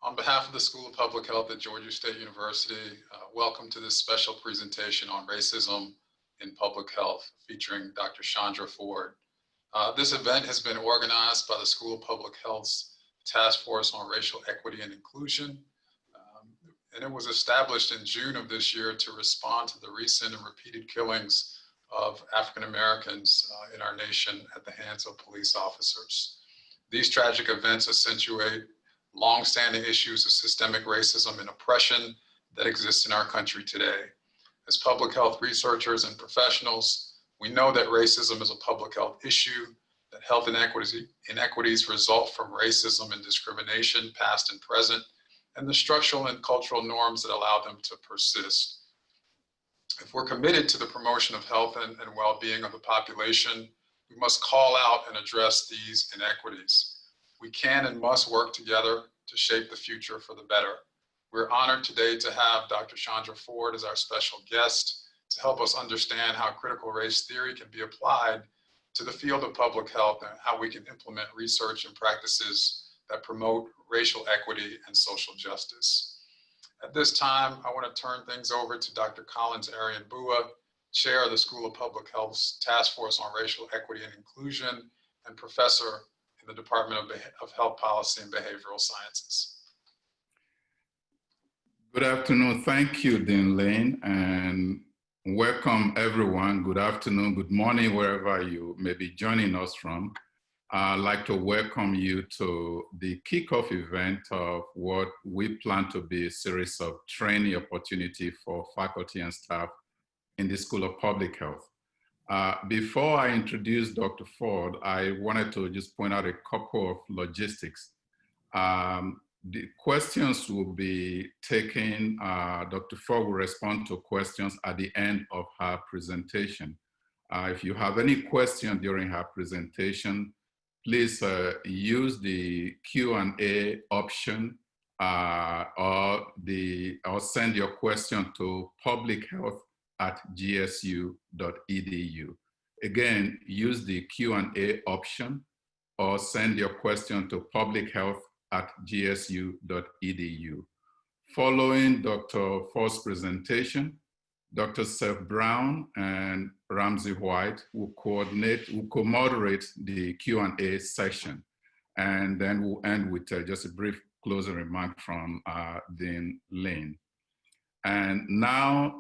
On behalf of the School of Public Health at Georgia State University, welcome to this special presentation on racism in public health featuring Dr. Chandra Ford. This event has been organized by the School of Public Health's Task Force on Racial Equity and Inclusion, and it was established in June of this year to respond to the recent and repeated killings of African Americans in our nation at the hands of police officers. These tragic events accentuate long-standing issues of systemic racism and oppression that exist in our country today. As public health researchers and professionals, we know that racism is a public health issue, that health inequities result from racism and discrimination, past and present, and the structural and cultural norms that allow them to persist. If we're committed to the promotion of health and well-being of the population, we must call out and address these inequities. We can and must work together to shape the future for the better. We're honored today to have Dr. Chandra Ford as our special guest to help us understand how critical race theory can be applied to the field of public health and how we can implement research and practices that promote racial equity and social justice. At this time, I want to turn things over to Dr. Collins Arian-Bua, Chair of the School of Public Health's Task Force on Racial Equity and Inclusion and Professor in the Department of Health Policy and Behavioral Sciences. Good afternoon. Thank you, Dean Lane, and welcome everyone. Good afternoon, good morning, wherever you may be joining us from. I'd like to welcome you to the kickoff event of what we plan to be a series of training opportunity for faculty and staff in the School of Public Health. Before I introduce Dr. Ford, I wanted to just point out a couple of logistics. The questions will be taken, Dr. Ford will respond to questions at the end of her presentation. If you have any question during her presentation, please use the Q&A option or send your question to publichealth@gsu.edu. Again, use the Q&A option or send your question to publichealth@gsu.edu. Following Dr. Ford's presentation, Dr. Seth Brown and Ramsey White will co-moderate the Q&A session. And then we'll end with just a brief closing remark from Dean Lane. And now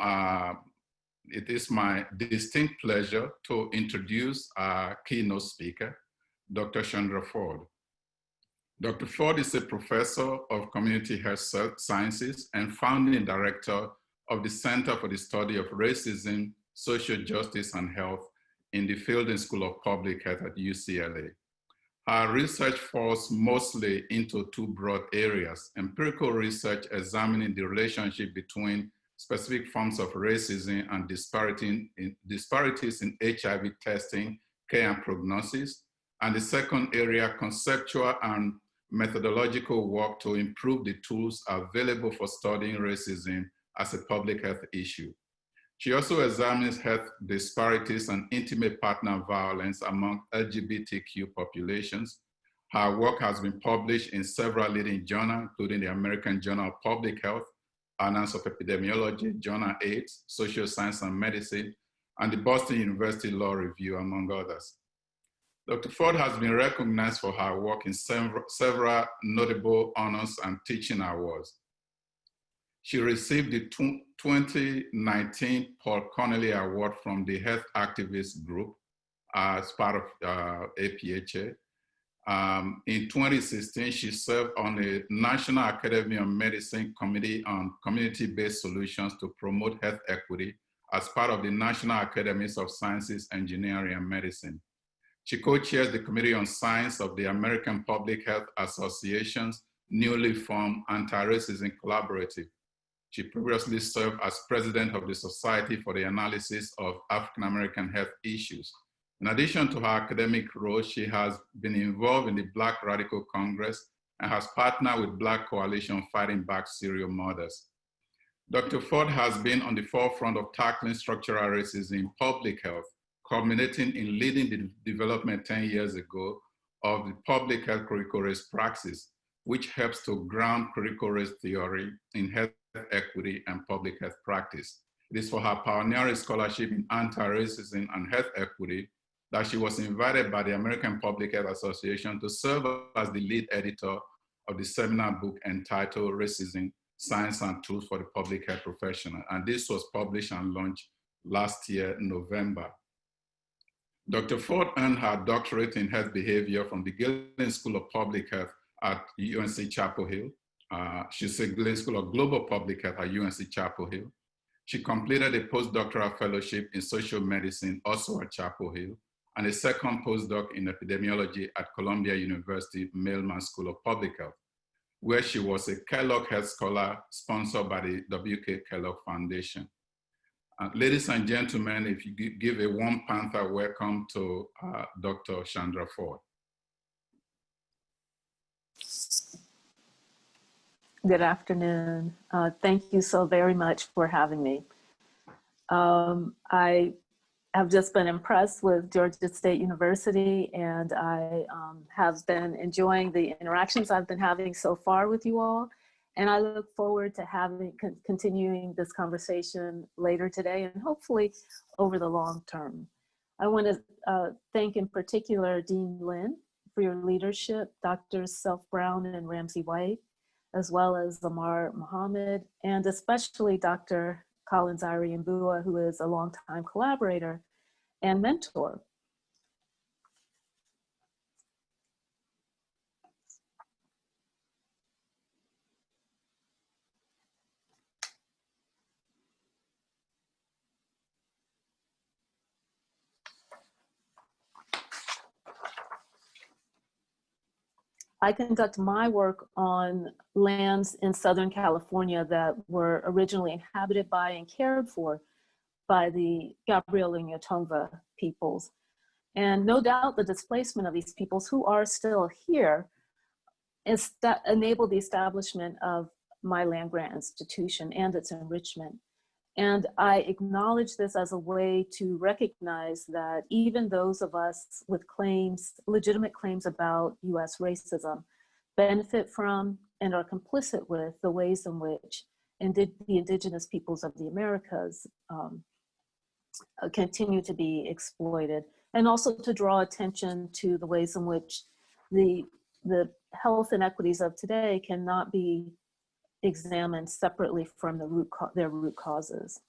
it is my distinct pleasure to introduce our keynote speaker, Dr. Chandra Ford. Dr. Ford is a professor of community health sciences and founding director of the Center for the Study of Racism, Social Justice, and Health in the Fielding School of Public Health at UCLA. Her research falls mostly into two broad areas: empirical research examining the relationship between specific forms of racism and disparities in HIV testing, care, and prognosis. And the second area, conceptual and methodological work to improve the tools available for studying racism as a public health issue. She also examines health disparities and intimate partner violence among LGBTQ populations. Her work has been published in several leading journals, including the American Journal of Public Health, Annals of Epidemiology, Journal AIDS, Social Science and Medicine, and the Boston University Law Review, among others. Dr. Ford has been recognized for her work in several notable honors and teaching awards. She received the 2019 Paul Connolly Award from the Health Activist Group as part of APHA. In 2016, she served on the National Academy of Medicine Committee on Community-Based Solutions to Promote Health Equity as part of the National Academies of Sciences, Engineering, and Medicine. She co-chairs the Committee on Science of the American Public Health Association's newly formed Anti-Racism Collaborative. She previously served as president of the Society for the Analysis of African American Health Issues. In addition to her academic role, she has been involved in the Black Radical Congress and has partnered with Black Coalition Fighting Back Serial Murders. Dr. Ford has been on the forefront of tackling structural racism in public health, culminating in leading the development 10 years ago of the public health critical race praxis, which helps to ground critical race theory in health equity and public health practice. It is for her pioneering scholarship in anti-racism and health equity that she was invited by the American Public Health Association to serve as the lead editor of the seminal book entitled Racism, Science and Tools for the Public Health Professional. And this was published and launched last year, November. Dr. Ford earned her doctorate in health behavior from the Gilbert School of Public Health at UNC Chapel Hill. She's a Gilbert School of Global Public Health at UNC Chapel Hill. She completed a postdoctoral fellowship in social medicine, also at Chapel Hill, and a second postdoc in epidemiology at Columbia University Mailman School of Public Health, where she was a Kellogg Health Scholar sponsored by the W.K. Kellogg Foundation. Ladies and gentlemen, if you give a warm Panther welcome to Dr. Chandra Ford. Good afternoon. Thank you so very much for having me. I have just been impressed with Georgia State University, and I have been enjoying the interactions I've been having so far with you all. And I look forward to continuing this conversation later today and hopefully over the long term. I want to thank in particular Dean Lynn for your leadership, Drs. Self Brown and Ramsey White, as well as Lamar Muhammad, and especially Dr. Collins Mbua, who is a longtime collaborator and mentor. I conduct my work on lands in Southern California that were originally inhabited by and cared for by the Gabriel and Yotova peoples. And no doubt the displacement of these peoples who are still here enabled the establishment of my land grant institution and its enrichment. And I acknowledge this as a way to recognize that even those of us with claims, legitimate claims about US racism, benefit from and are complicit with the ways in which the indigenous peoples of the Americas continue to be exploited, and also to draw attention to the ways in which the health inequities of today cannot be examined separately from their root causes.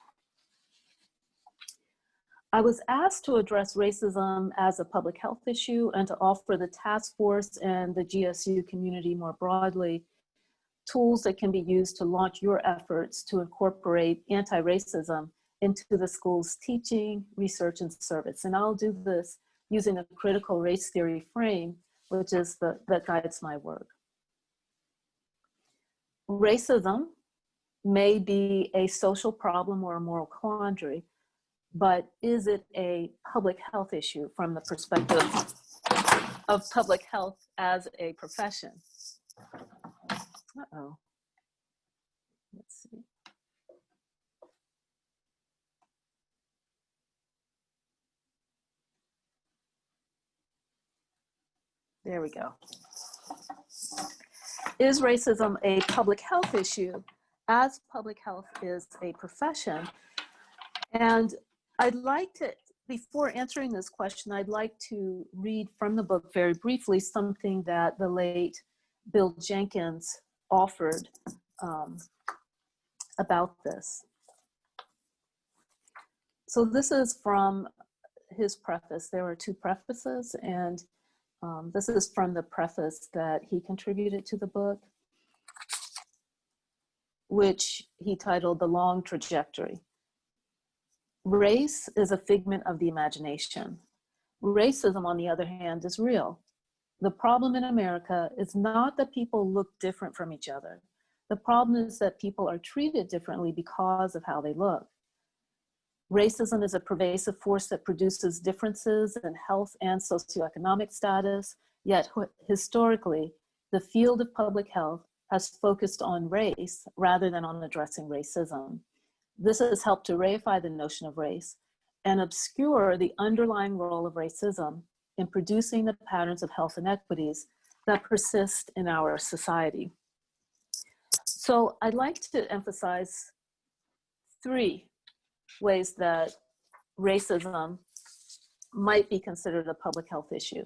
I was asked to address racism as a public health issue and to offer the task force and the GSU community more broadly tools that can be used to launch your efforts to incorporate anti-racism into the school's teaching, research, and service. And I'll do this using a critical race theory frame, which is that guides my work. Racism may be a social problem or a moral quandary, but is it a public health issue from the perspective of public health as a profession? Uh-oh. Let's see. There we go. Is racism a public health issue as public health is a profession? And I'd like to, before answering this question, I'd like to read from the book very briefly something that the late Bill Jenkins offered about this. So this is from his preface. There are two prefaces, and this is from the preface that he contributed to the book, which he titled The Long Trajectory. Race is a figment of the imagination. Racism, on the other hand, is real. The problem in America is not that people look different from each other. The problem is that people are treated differently because of how they look. Racism is a pervasive force that produces differences in health and socioeconomic status, yet historically, the field of public health has focused on race rather than on addressing racism. This has helped to reify the notion of race and obscure the underlying role of racism in producing the patterns of health inequities that persist in our society. So I'd like to emphasize 3 ways that racism might be considered a public health issue.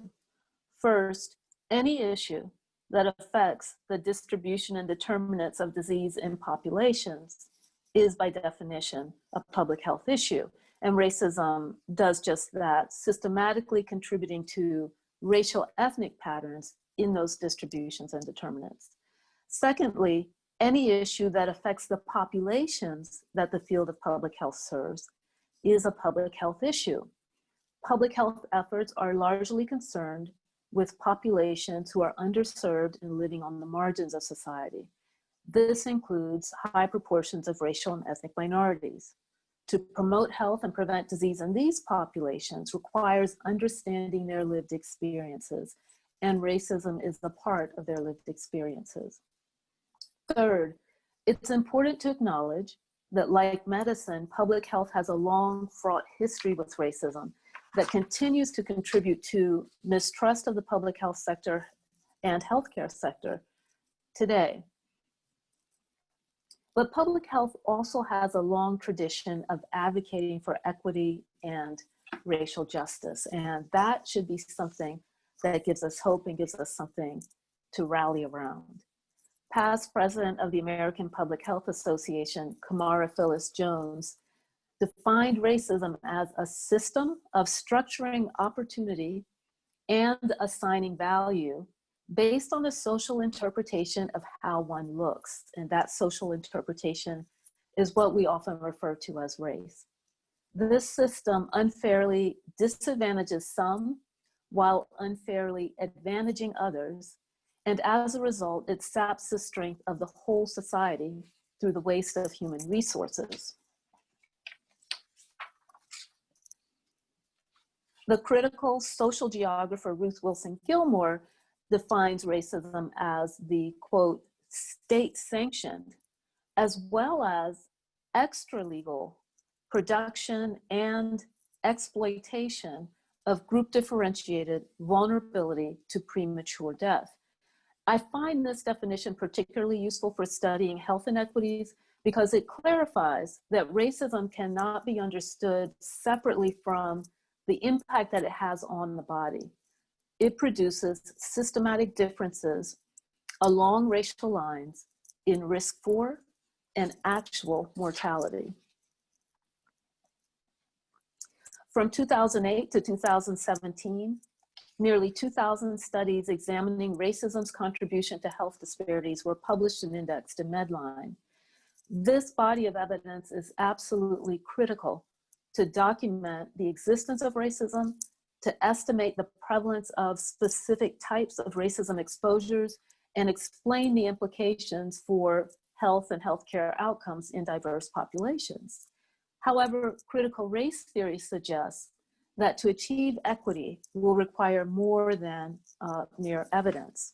First, any issue that affects the distribution and determinants of disease in populations is by definition a public health issue. And racism does just that, systematically contributing to racial ethnic patterns in those distributions and determinants. Secondly, any issue that affects the populations that the field of public health serves is a public health issue. Public health efforts are largely concerned with populations who are underserved and living on the margins of society. This includes high proportions of racial and ethnic minorities. To promote health and prevent disease in these populations requires understanding their lived experiences, and racism is a part of their lived experiences. Third, it's important to acknowledge that, like medicine, public health has a long, fraught history with racism that continues to contribute to mistrust of the public health sector and healthcare sector today. But public health also has a long tradition of advocating for equity and racial justice, and that should be something that gives us hope and gives us something to rally around. Past president of the American Public Health Association, Kamara Phyllis Jones, defined racism as a system of structuring opportunity and assigning value based on a social interpretation of how one looks. And that social interpretation is what we often refer to as race. This system unfairly disadvantages some while unfairly advantaging others. And as a result, it saps the strength of the whole society through the waste of human resources. The critical social geographer Ruth Wilson Gilmore defines racism as the, quote, state-sanctioned, as well as extra-legal production and exploitation of group-differentiated vulnerability to premature death. I find this definition particularly useful for studying health inequities because it clarifies that racism cannot be understood separately from the impact that it has on the body. It produces systematic differences along racial lines in risk for and actual mortality. From 2008 to 2017, nearly 2,000 studies examining racism's contribution to health disparities were published and indexed in Medline. This body of evidence is absolutely critical to document the existence of racism, to estimate the prevalence of specific types of racism exposures, and explain the implications for health and healthcare outcomes in diverse populations. However, critical race theory suggests that to achieve equity will require more than mere evidence.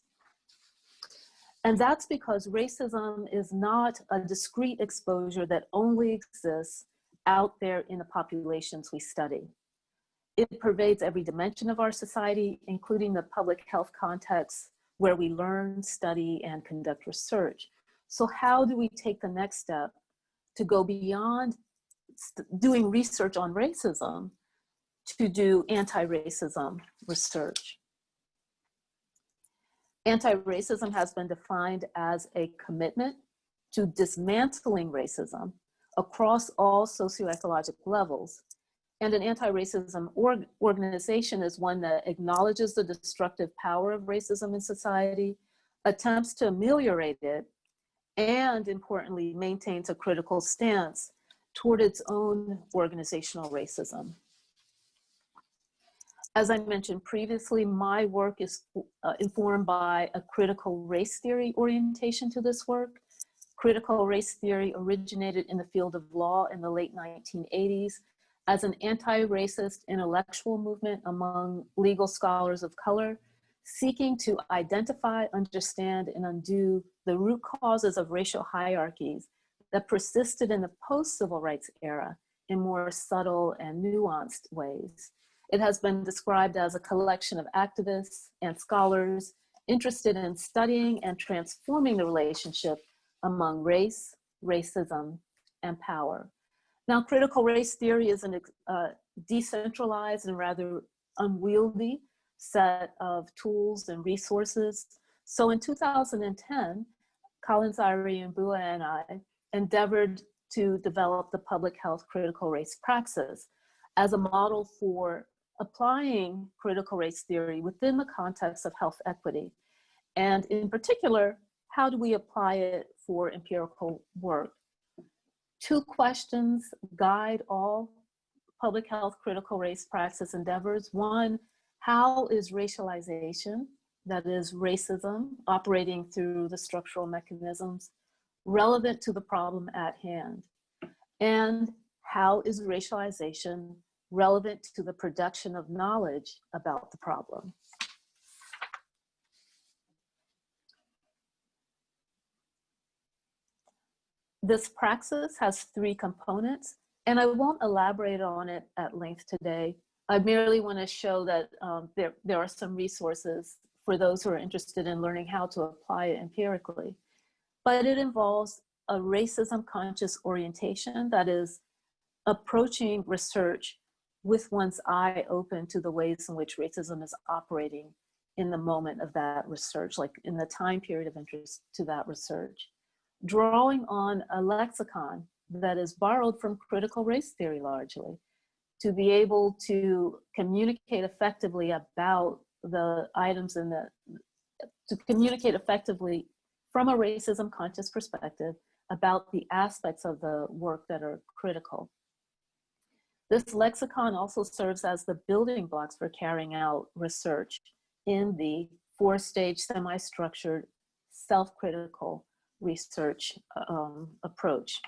And that's because racism is not a discrete exposure that only exists out there in the populations we study. It pervades every dimension of our society, including the public health context where we learn, study, and conduct research. So how do we take the next step to go beyond doing research on racism to do anti-racism research? Anti-racism has been defined as a commitment to dismantling racism across all socioecological levels. And an anti-racism organization is one that acknowledges the destructive power of racism in society, attempts to ameliorate it, and importantly, maintains a critical stance toward its own organizational racism. As I mentioned previously, my work is informed by a critical race theory orientation to this work. Critical race theory originated in the field of law in the late 1980s as an anti-racist intellectual movement among legal scholars of color, seeking to identify, understand, and undo the root causes of racial hierarchies that persisted in the post-civil rights era in more subtle and nuanced ways. It has been described as a collection of activists and scholars interested in studying and transforming the relationship among race, racism, and power. Now, critical race theory is a decentralized and rather unwieldy set of tools and resources. So in 2010, Collins, Irie, and Bua and I endeavored to develop the public health critical race praxis as a model for applying critical race theory within the context of health equity. And in particular, how do we apply it for empirical work? Two questions guide all public health critical race praxis endeavors. One, how is racialization, that is racism, operating through the structural mechanisms, relevant to the problem at hand? And how is racialization relevant to the production of knowledge about the problem? This praxis has three components, and I won't elaborate on it at length today. I merely want to show that there are some resources for those who are interested in learning how to apply it empirically. But it involves a racism conscious orientation, that is approaching research with one's eye open to the ways in which racism is operating in the moment of that research, like in the time period of interest to that research. Drawing on a lexicon that is borrowed from critical race theory largely, to be able to communicate effectively about the items in to communicate effectively from a racism conscious perspective about the aspects of the work that are critical. This lexicon also serves as the building blocks for carrying out research in the four-stage semi-structured self-critical research approach.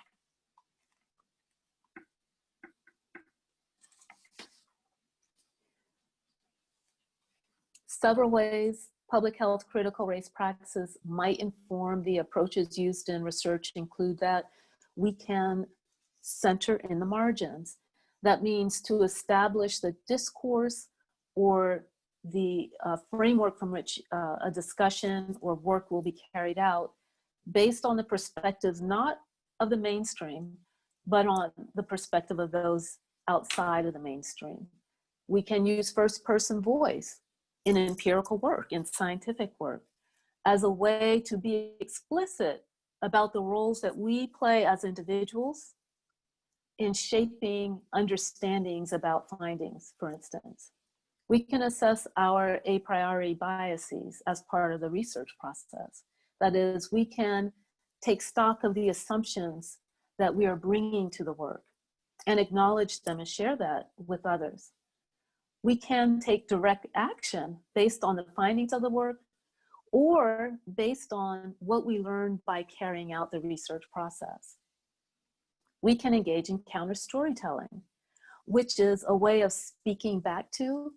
Several ways public health critical race practices might inform the approaches used in research include that we can center in the margins. That means to establish the discourse or the framework from which a discussion or work will be carried out based on the perspectives not of the mainstream, but on the perspective of those outside of the mainstream. We can use first-person voice in empirical work, in scientific work, as a way to be explicit about the roles that we play as individuals in shaping understandings about findings, for instance. We can assess our a priori biases as part of the research process. That is, we can take stock of the assumptions that we are bringing to the work and acknowledge them and share that with others. We can take direct action based on the findings of the work or based on what we learned by carrying out the research process. We can engage in counter storytelling, which is a way of speaking back to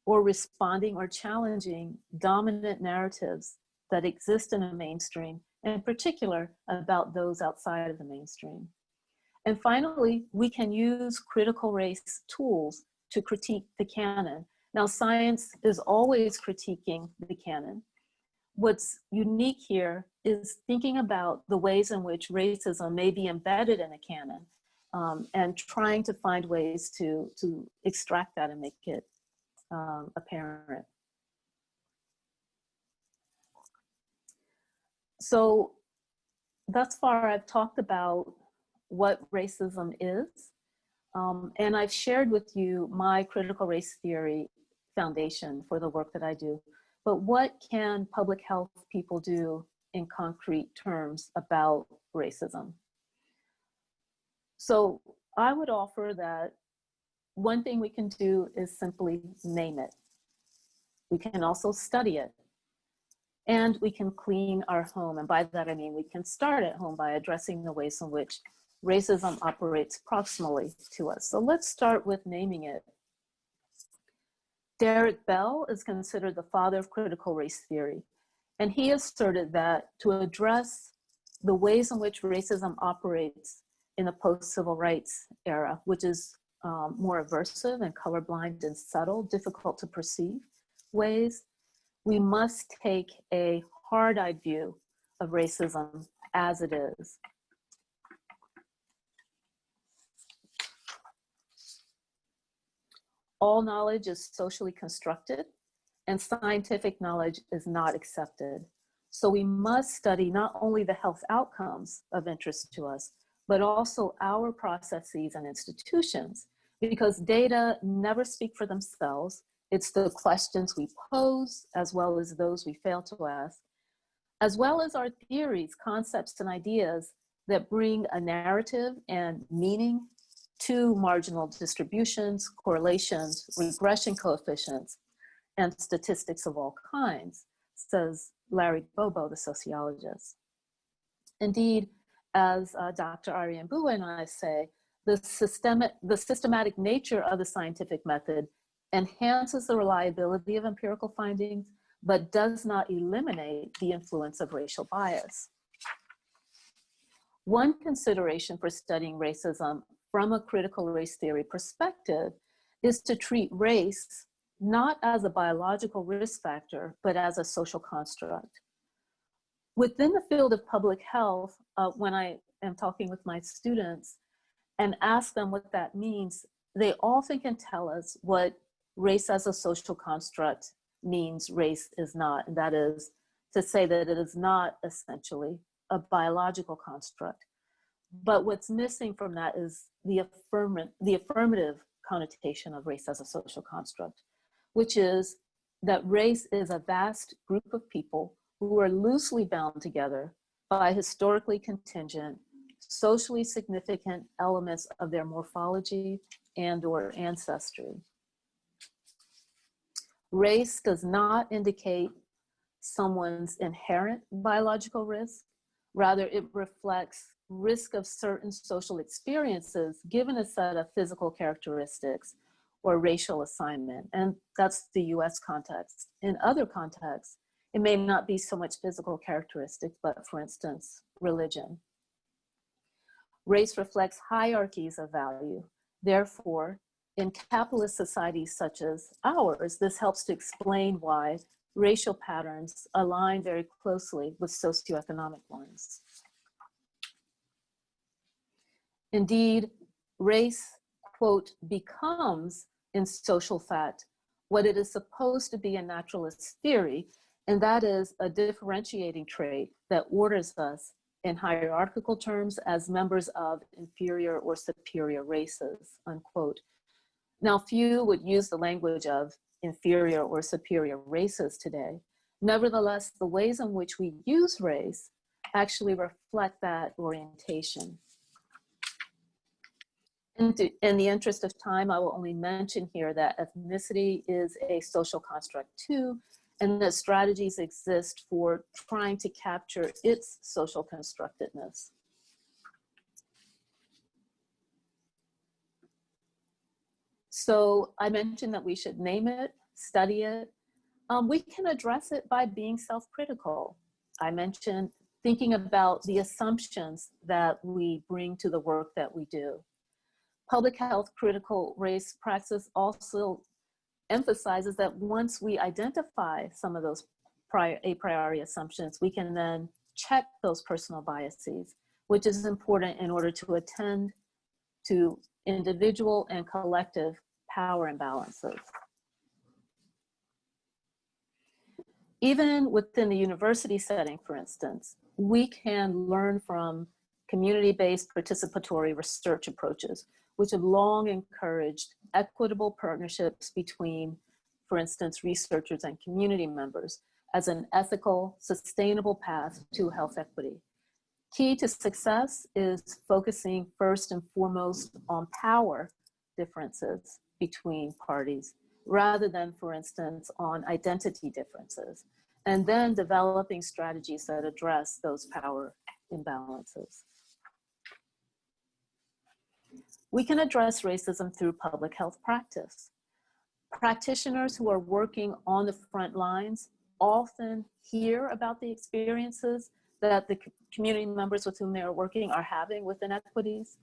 or responding or challenging dominant narratives that exist in the mainstream, and in particular about those outside of the mainstream. And finally, we can use critical race tools to critique the canon. Now, science is always critiquing the canon. What's unique here is thinking about the ways in which racism may be embedded in a canon and trying to find ways to extract that and make it apparent. So thus far, I've talked about what racism is, and I've shared with you my critical race theory foundation for the work that I do. But what can public health people do in concrete terms about racism? So I would offer that one thing we can do is simply name it. We can also study it. And we can clean our home. And by that, I mean, we can start at home by addressing the ways in which racism operates proximally to us. So let's start with naming it. Derek Bell is considered the father of critical race theory. And he asserted that to address the ways in which racism operates in the post-civil rights era, which is more aversive and colorblind and subtle, difficult to perceive ways, we must take a hard-eyed view of racism as it is. All knowledge is socially constructed, and scientific knowledge is not accepted. So we must study not only the health outcomes of interest to us, but also our processes and institutions, because data never speak for themselves. It's the questions we pose, as well as those we fail to ask, as well as our theories, concepts, and ideas that bring a narrative and meaning to marginal distributions, correlations, regression coefficients, and statistics of all kinds, says Larry Bobo, the sociologist. Indeed, as Dr. Ariane Bua and I say, the systematic nature of the scientific method enhances the reliability of empirical findings, but does not eliminate the influence of racial bias. One consideration for studying racism from a critical race theory perspective is to treat race not as a biological risk factor, but as a social construct. Within the field of public health, when I am talking with my students and ask them what that means, they often can tell us what race as a social construct means race is not, and that is to say that it is not essentially a biological construct. But what's missing from that is the affirmative connotation of race as a social construct, which is that race is a vast group of people who are loosely bound together by historically contingent, socially significant elements of their morphology and/or ancestry. Race does not indicate someone's inherent biological risk. Rather, it reflects risk of certain social experiences given a set of physical characteristics or racial assignment. And that's the US context. In other contexts, it may not be so much physical characteristics, but for instance, religion. Race reflects hierarchies of value. Therefore, in capitalist societies such as ours, this helps to explain why racial patterns align very closely with socioeconomic ones. Indeed, race, quote, becomes in social fact what it is supposed to be in naturalist theory, and that is a differentiating trait that orders us in hierarchical terms as members of inferior or superior races, unquote. Now, few would use the language of inferior or superior races today. Nevertheless, the ways in which we use race actually reflect that orientation. In the interest of time, I will only mention here that ethnicity is a social construct too, and that strategies exist for trying to capture its social constructedness. So I mentioned that we should name it, study it. We can address it by being self-critical. I mentioned thinking about the assumptions that we bring to the work that we do. Public health critical race praxis also emphasizes that once we identify some of those a priori assumptions, we can then check those personal biases, which is important in order to attend to individual and collective power imbalances. Even within the university setting, for instance, we can learn from community-based participatory research approaches, which have long encouraged equitable partnerships between, for instance, researchers and community members as an ethical, sustainable path to health equity. Key to success is focusing first and foremost on power differences between parties, rather than, for instance, on identity differences, and then developing strategies that address those power imbalances. We can address racism through public health practice. Practitioners who are working on the front lines often hear about the experiences that the community members with whom they are working are having with inequities.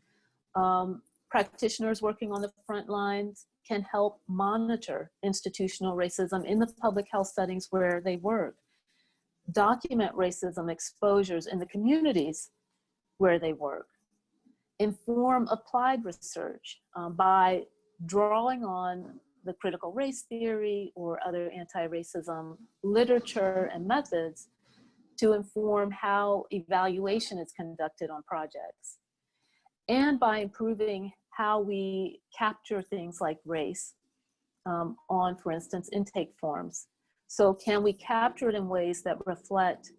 Practitioners working on the front lines can help monitor institutional racism in the public health settings where they work, document racism exposures in the communities where they work, inform applied research by drawing on the critical race theory or other anti-racism literature and methods to inform how evaluation is conducted on projects, and by improving how we capture things like race on, for instance, intake forms. So can we capture it in ways that reflect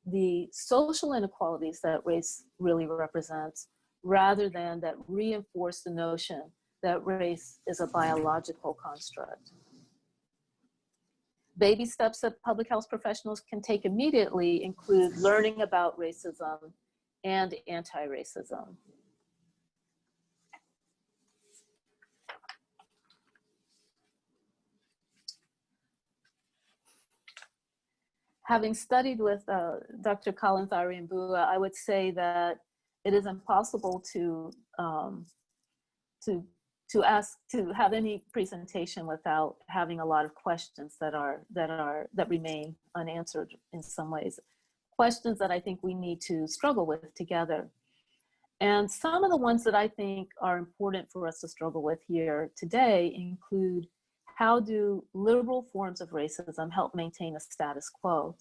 the social inequalities that race really represents, rather than that reinforce the notion that race is a biological construct? Baby steps that public health professionals can take immediately include learning about racism and anti-racism. Having studied with Dr. Colin Thariambua, I would say that it is impossible to have any presentation without having a lot of questions that remain unanswered in some ways. Questions that I think we need to struggle with together. And some of the ones that I think are important for us to struggle with here today include: how do liberal forms of racism help maintain a status quo?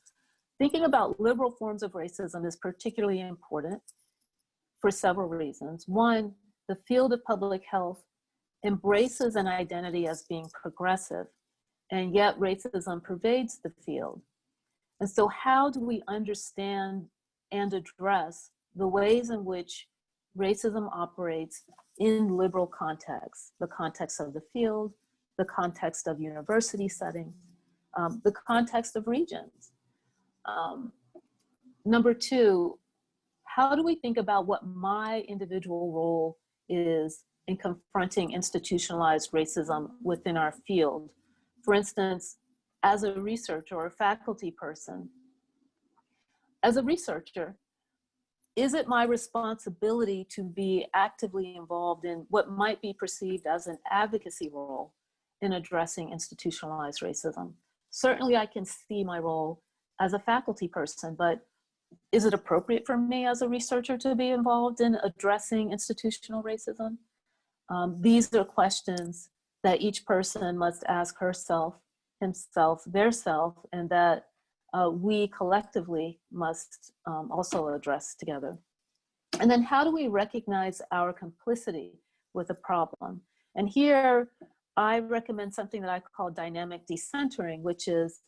Thinking about liberal forms of racism is particularly important for several reasons. One, the field of public health embraces an identity as being progressive, and yet racism pervades the field. And so how do we understand and address the ways in which racism operates in liberal contexts, the context of the field, the context of university settings, the context of regions? Number two, how do we think about what my individual role is in confronting institutionalized racism within our field? For instance, as a researcher or a faculty person, as a researcher, is it my responsibility to be actively involved in what might be perceived as an advocacy role in addressing institutionalized racism? Certainly I can see my role as a faculty person, but is it appropriate for me as a researcher to be involved in addressing institutional racism? These are questions that each person must ask herself, himself, theirself, and that we collectively must also address together. And then how do we recognize our complicity with a problem? And here I recommend something that I call dynamic decentering, which is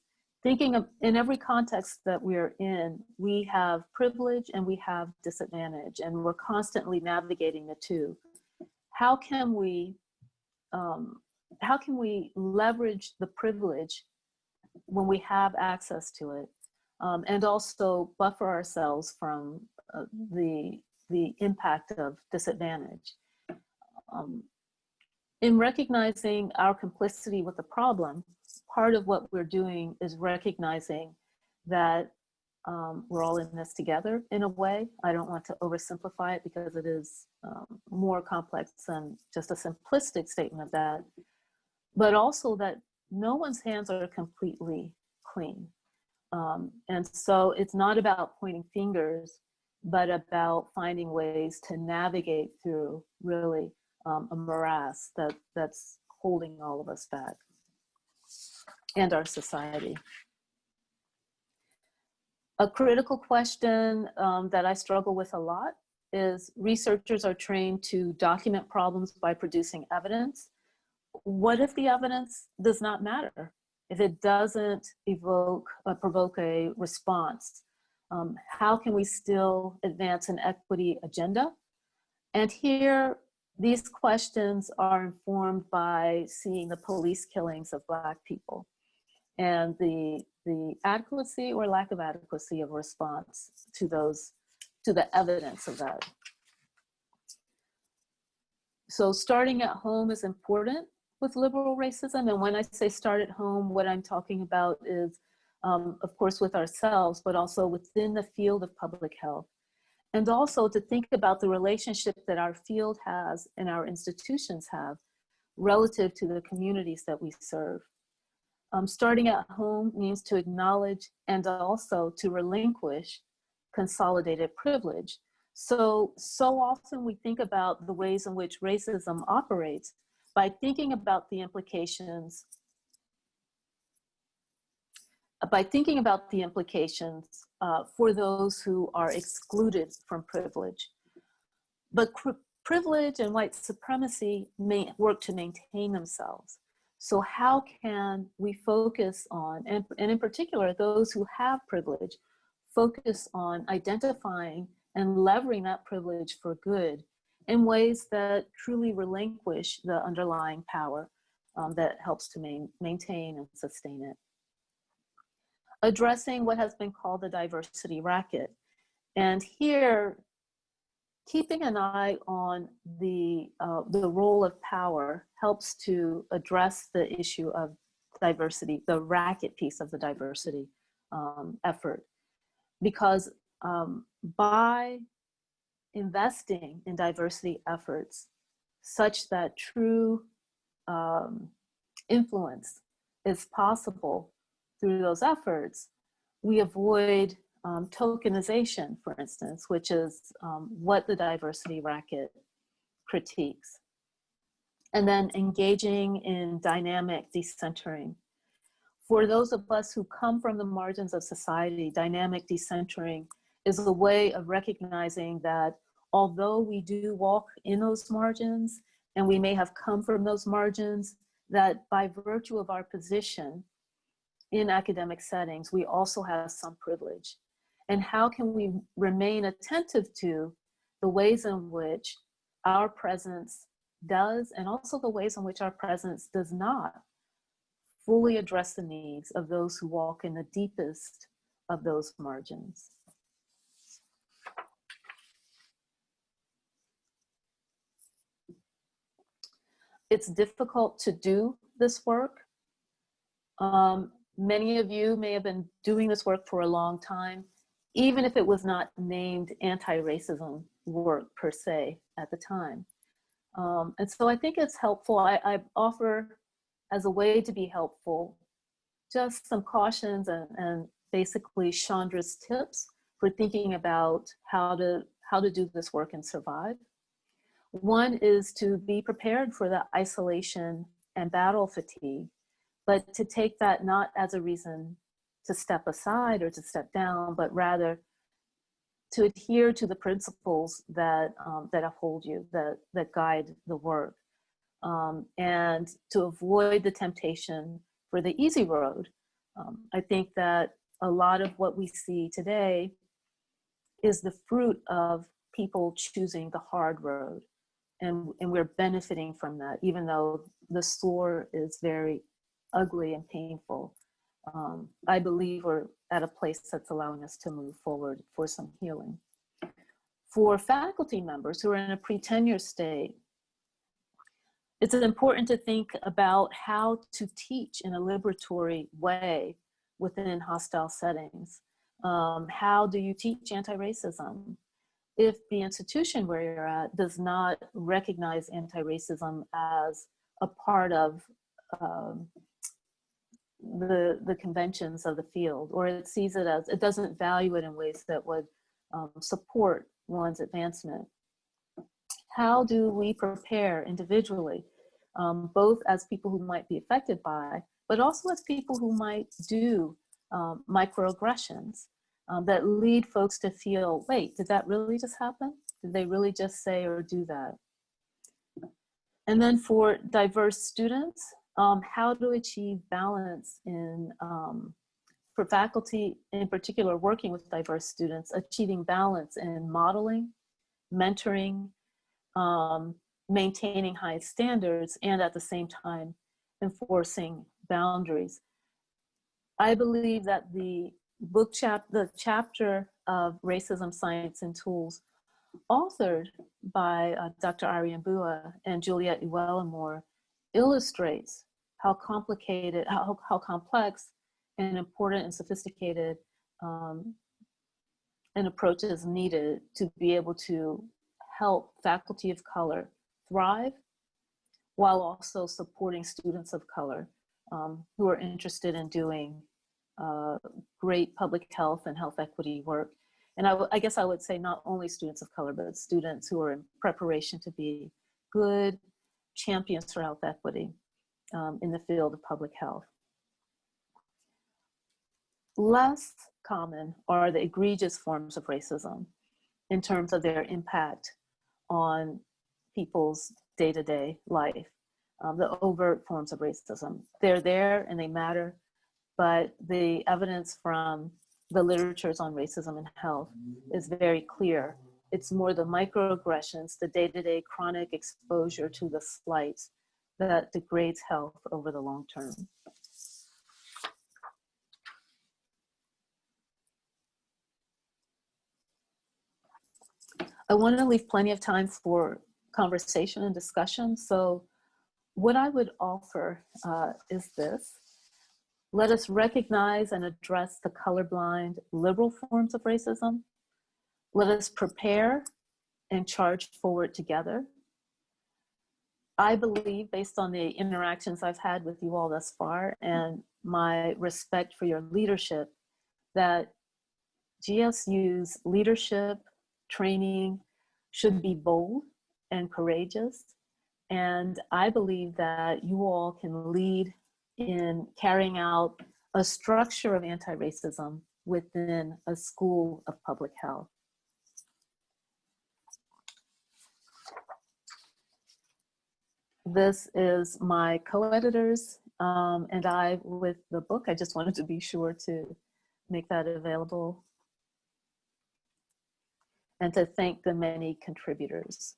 thinking of, in every context that we're in, we have privilege and we have disadvantage, and we're constantly navigating the two. How can we leverage the privilege when we have access to it, and also buffer ourselves from the impact of disadvantage? In recognizing our complicity with the problem, part of what we're doing is recognizing that we're all in this together in a way. I don't want to oversimplify it because it is more complex than just a simplistic statement of that, but also that no one's hands are completely clean. And so it's not about pointing fingers, but about finding ways to navigate through really a morass that's holding all of us back and our society. A critical question that I struggle with a lot is providers are trained to document problems by producing evidence. What if the evidence does not matter? If it doesn't provoke a response? How can we still advance an equity agenda? And here, these questions are informed by seeing the police killings of Black people and the adequacy or lack of adequacy of response to the evidence of that. So starting at home is important with liberal racism. And when I say start at home, what I'm talking about is, of course, with ourselves, but also within the field of public health. and also to think about the relationship that our field has and our institutions have relative to the communities that we serve. Starting at home means to acknowledge and also to relinquish consolidated privilege. So often we think about the ways in which racism operates by thinking about the implications for those who are excluded from privilege. But privilege and white supremacy may work to maintain themselves. So how can we focus on, and in particular, those who have privilege, focus on identifying and levering that privilege for good in ways that truly relinquish the underlying power that helps to maintain and sustain it. Addressing what has been called the diversity racket. And here, keeping an eye on the role of power helps to address the issue of diversity, the racket piece of the diversity effort. Because by investing in diversity efforts such that true influence is possible through those efforts, we avoid tokenization, for instance, which is what the diversity racket critiques. And then engaging in dynamic decentering. For those of us who come from the margins of society, dynamic decentering is a way of recognizing that although we do walk in those margins and we may have come from those margins, that by virtue of our position in academic settings, we also have some privilege. And how can we remain attentive to the ways in which our presence does, and also the ways in which our presence does not fully address the needs of those who walk in the deepest of those margins. It's difficult to do this work. Many of you may have been doing this work for a long time, even if it was not named anti-racism work per se at the time. And so I think it's helpful. I offer, as a way to be helpful, just some cautions and basically Chandra's tips for thinking about how to do this work and survive. One is to be prepared for the isolation and battle fatigue, but to take that not as a reason to step aside or to step down, but rather to adhere to the principles that that uphold you, that guide the work, and to avoid the temptation for the easy road. I think that a lot of what we see today is the fruit of people choosing the hard road, and we're benefiting from that, even though the soar is very ugly and painful. I believe we're at a place that's allowing us to move forward for some healing. For faculty members who are in a pre-tenure state, it's important to think about how to teach in a liberatory way within hostile settings. How do you teach anti-racism if the institution where you're at does not recognize anti-racism as a part of the conventions of the field, or it sees it as, it doesn't value it in ways that would support one's advancement? How do we prepare individually, both as people who might be affected by, but also as people who might do microaggressions that lead folks to feel, wait, did that really just happen? Did they really just say or do that? And then for diverse students, how to achieve balance in, for faculty in particular, working with diverse students, achieving balance in modeling, mentoring, maintaining high standards, and at the same time, enforcing boundaries. I believe that the chapter of Racism, Science, and Tools, authored by Dr. Ariane Bua and Juliet Uwellamore, illustrates how complicated, how complex and important and sophisticated and approaches needed to be able to help faculty of color thrive while also supporting students of color who are interested in doing great public health and health equity work. And I guess I would say not only students of color, but students who are in preparation to be good champions for health equity in the field of public health. Less common are the egregious forms of racism in terms of their impact on people's day-to-day life. The overt forms of racism, they're there and they matter, but the evidence from the literatures on racism and health is very clear. It's more the microaggressions, the day-to-day chronic exposure to the slights that degrades health over the long term. I want to leave plenty of time for conversation and discussion. So what I would offer is this. Let us recognize and address the colorblind liberal forms of racism. Let us prepare and charge forward together. I believe, based on the interactions I've had with you all thus far and my respect for your leadership, that GSU's leadership training should be bold and courageous. And I believe that you all can lead in carrying out a structure of anti-racism within a school of public health. This is my co-editors and I with the book. I just wanted to be sure to make that available and to thank the many contributors.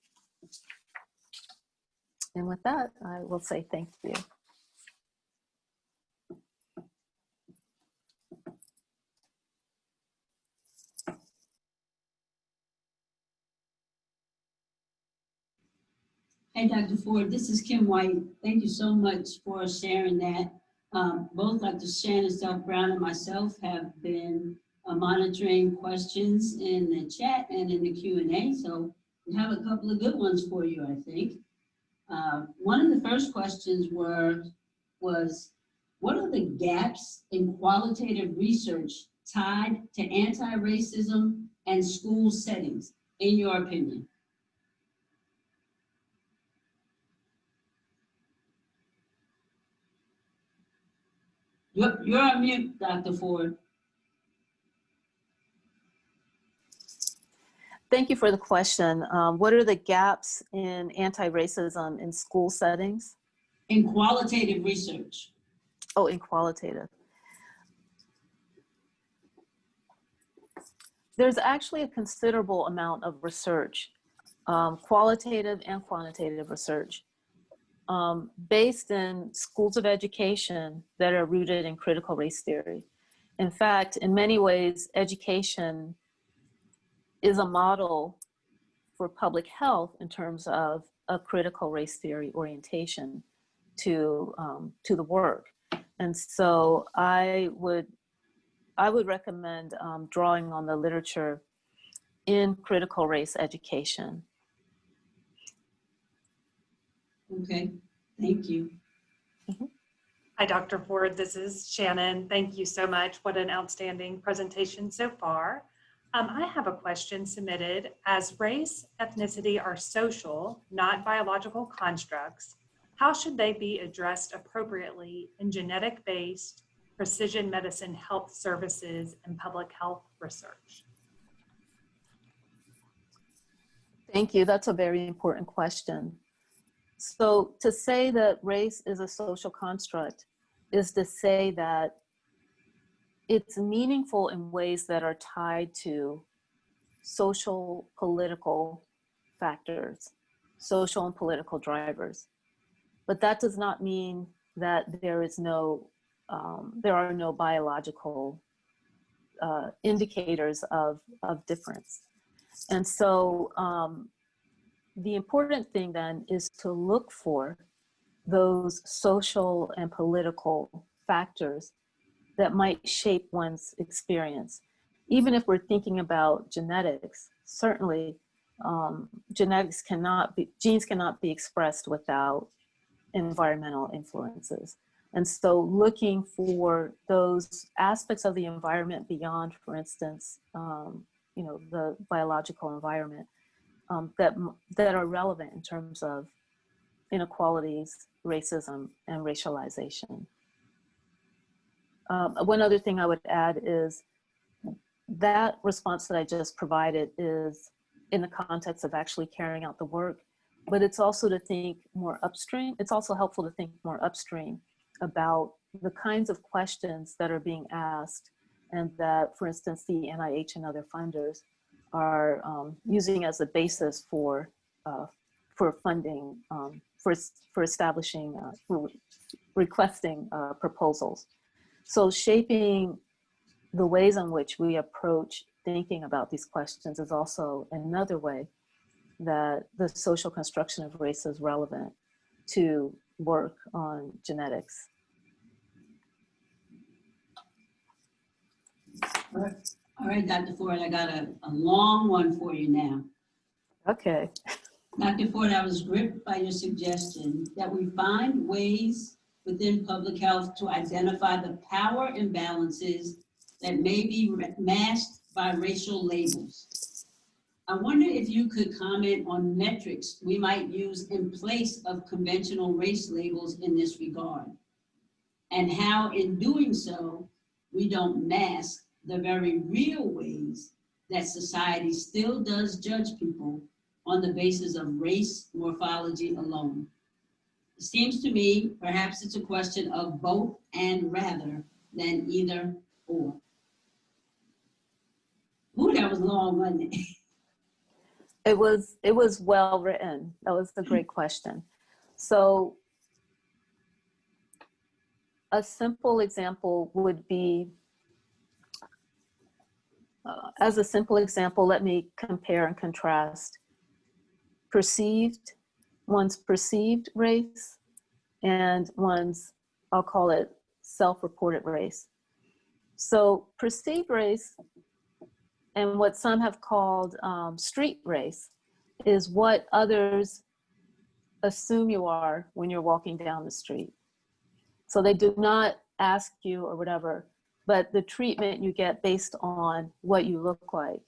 And with that, I will say thank you. Hey, Dr. Ford, this is Kim White. Thank you so much for sharing that. Both Dr. Shannon Brown and myself have been monitoring questions in the chat and in the Q&A, so we have a couple of good ones for you, I think. One of the first questions was, what are the gaps in qualitative research tied to anti-racism and school settings, in your opinion? You're on mute, Dr. Ford. Thank you for the question. What are the gaps in anti-racism in school settings? In qualitative research. Oh, in qualitative. There's actually a considerable amount of research, qualitative and quantitative research, based in schools of education that are rooted in critical race theory. In fact, in many ways, education is a model for public health in terms of a critical race theory orientation to the work. And so I would recommend drawing on the literature in critical race education. Okay, thank you. Mm-hmm. Hi, Dr. Ford, this is Shannon. Thank you so much. What an outstanding presentation so far. I have a question submitted. As race, ethnicity are social, not biological constructs, how should they be addressed appropriately in genetic-based precision medicine health services and public health research? Thank you. That's a very important question. So to say that race is a social construct is to say that it's meaningful in ways that are tied to social, political factors, social and political drivers. But that does not mean that there is no, there are no biological indicators of difference. And so the important thing then is to look for those social and political factors that might shape one's experience. even if we're thinking about genetics, certainly genes cannot be expressed without environmental influences. And so looking for those aspects of the environment beyond, for instance, the biological environment that are relevant in terms of inequalities, racism, and racialization. One other thing I would add is that response that I just provided is in the context of actually carrying out the work, but it's also to think more upstream. It's also helpful to think more upstream about the kinds of questions that are being asked and that, for instance, the NIH and other funders are using as a basis for funding, for establishing, for requesting proposals. So shaping the ways in which we approach thinking about these questions is also another way that the social construction of race is relevant to work on genetics. All right, Dr. Ford, I got a long one for you now. Okay. Dr. Ford, I was gripped by your suggestion that we find ways within public health to identify the power imbalances that may be masked by racial labels. I wonder if you could comment on metrics we might use in place of conventional race labels in this regard, and how in doing so, we don't mask the very real ways that society still does judge people on the basis of race morphology alone. It seems to me, perhaps it's a question of both and rather than either or. Ooh, that was long, wasn't it? It was well written. That was a great question. So a simple example would be, as a simple example, let me compare and contrast one's perceived race and one's, I'll call it self-reported race. So perceived race, and what some have called street race, is what others assume you are when you're walking down the street. So they do not ask you or whatever, but the treatment you get based on what you look like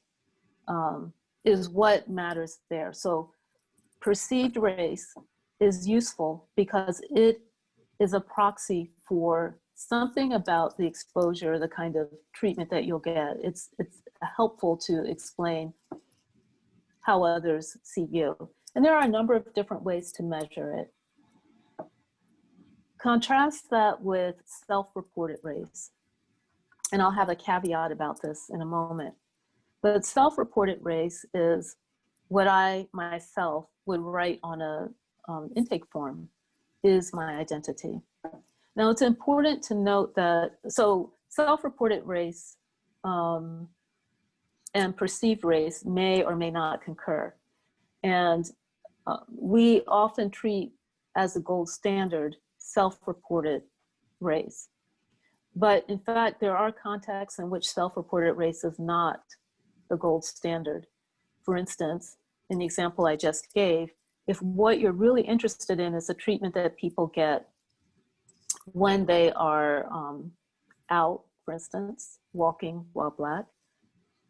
is what matters there. So perceived race is useful because it is a proxy for something about the exposure, the kind of treatment that you'll get. It's helpful to explain how others see you. And there are a number of different ways to measure it. Contrast that with self-reported race. And I'll have a caveat about this in a moment. But self-reported race is what I myself would write on a intake form, is my identity. Now it's important to note that, so self-reported race and perceived race may or may not concur. And we often treat as a gold standard self-reported race. But in fact, there are contexts in which self-reported race is not the gold standard. For instance, in the example I just gave, if what you're really interested in is the treatment that people get when they are out, for instance, walking while Black,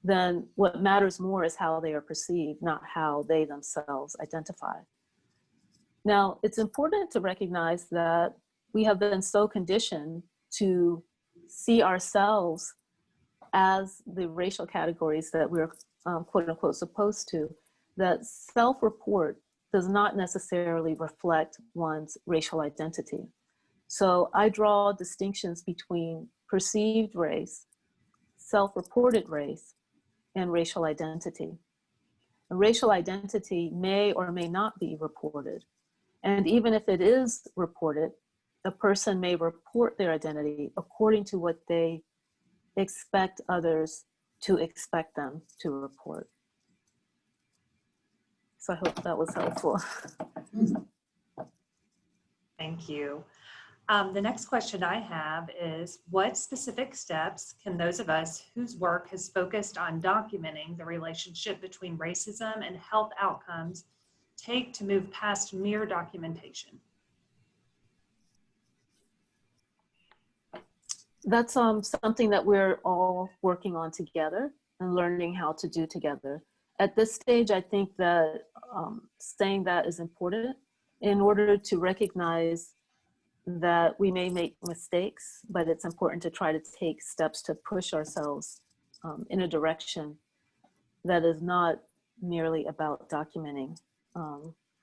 then what matters more is how they are perceived, not how they themselves identify. Now, it's important to recognize that we have been so conditioned to see ourselves as the racial categories that we're quote unquote supposed to, that self-report does not necessarily reflect one's racial identity. So I draw distinctions between perceived race, self-reported race, and racial identity. And racial identity may or may not be reported. And even if it is reported, a person may report their identity according to what they expect others to expect them to report. So I hope that was helpful. Thank you. The next question I have is, what specific steps can those of us whose work has focused on documenting the relationship between racism and health outcomes take to move past mere documentation? That's something that we're all working on together and learning how to do together. At this stage, I think that saying that is important in order to recognize that we may make mistakes, but it's important to try to take steps to push ourselves in a direction that is not merely about documenting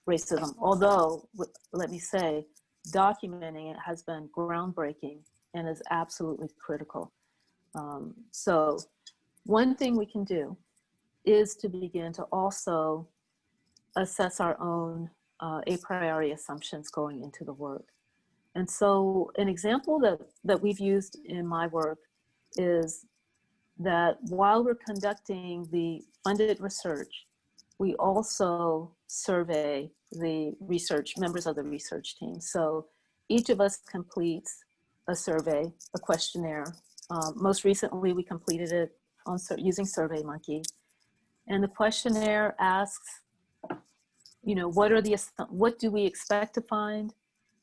racism. Although, let me say, documenting it has been groundbreaking and is absolutely critical. So one thing we can do is to begin to also assess our own a priori assumptions going into the work. And so an example that we've used in my work is that while we're conducting the funded research, we also survey the members of the research team. So each of us completes a survey, a questionnaire. Most recently, we completed it using SurveyMonkey. And the questionnaire asks, what do we expect to find?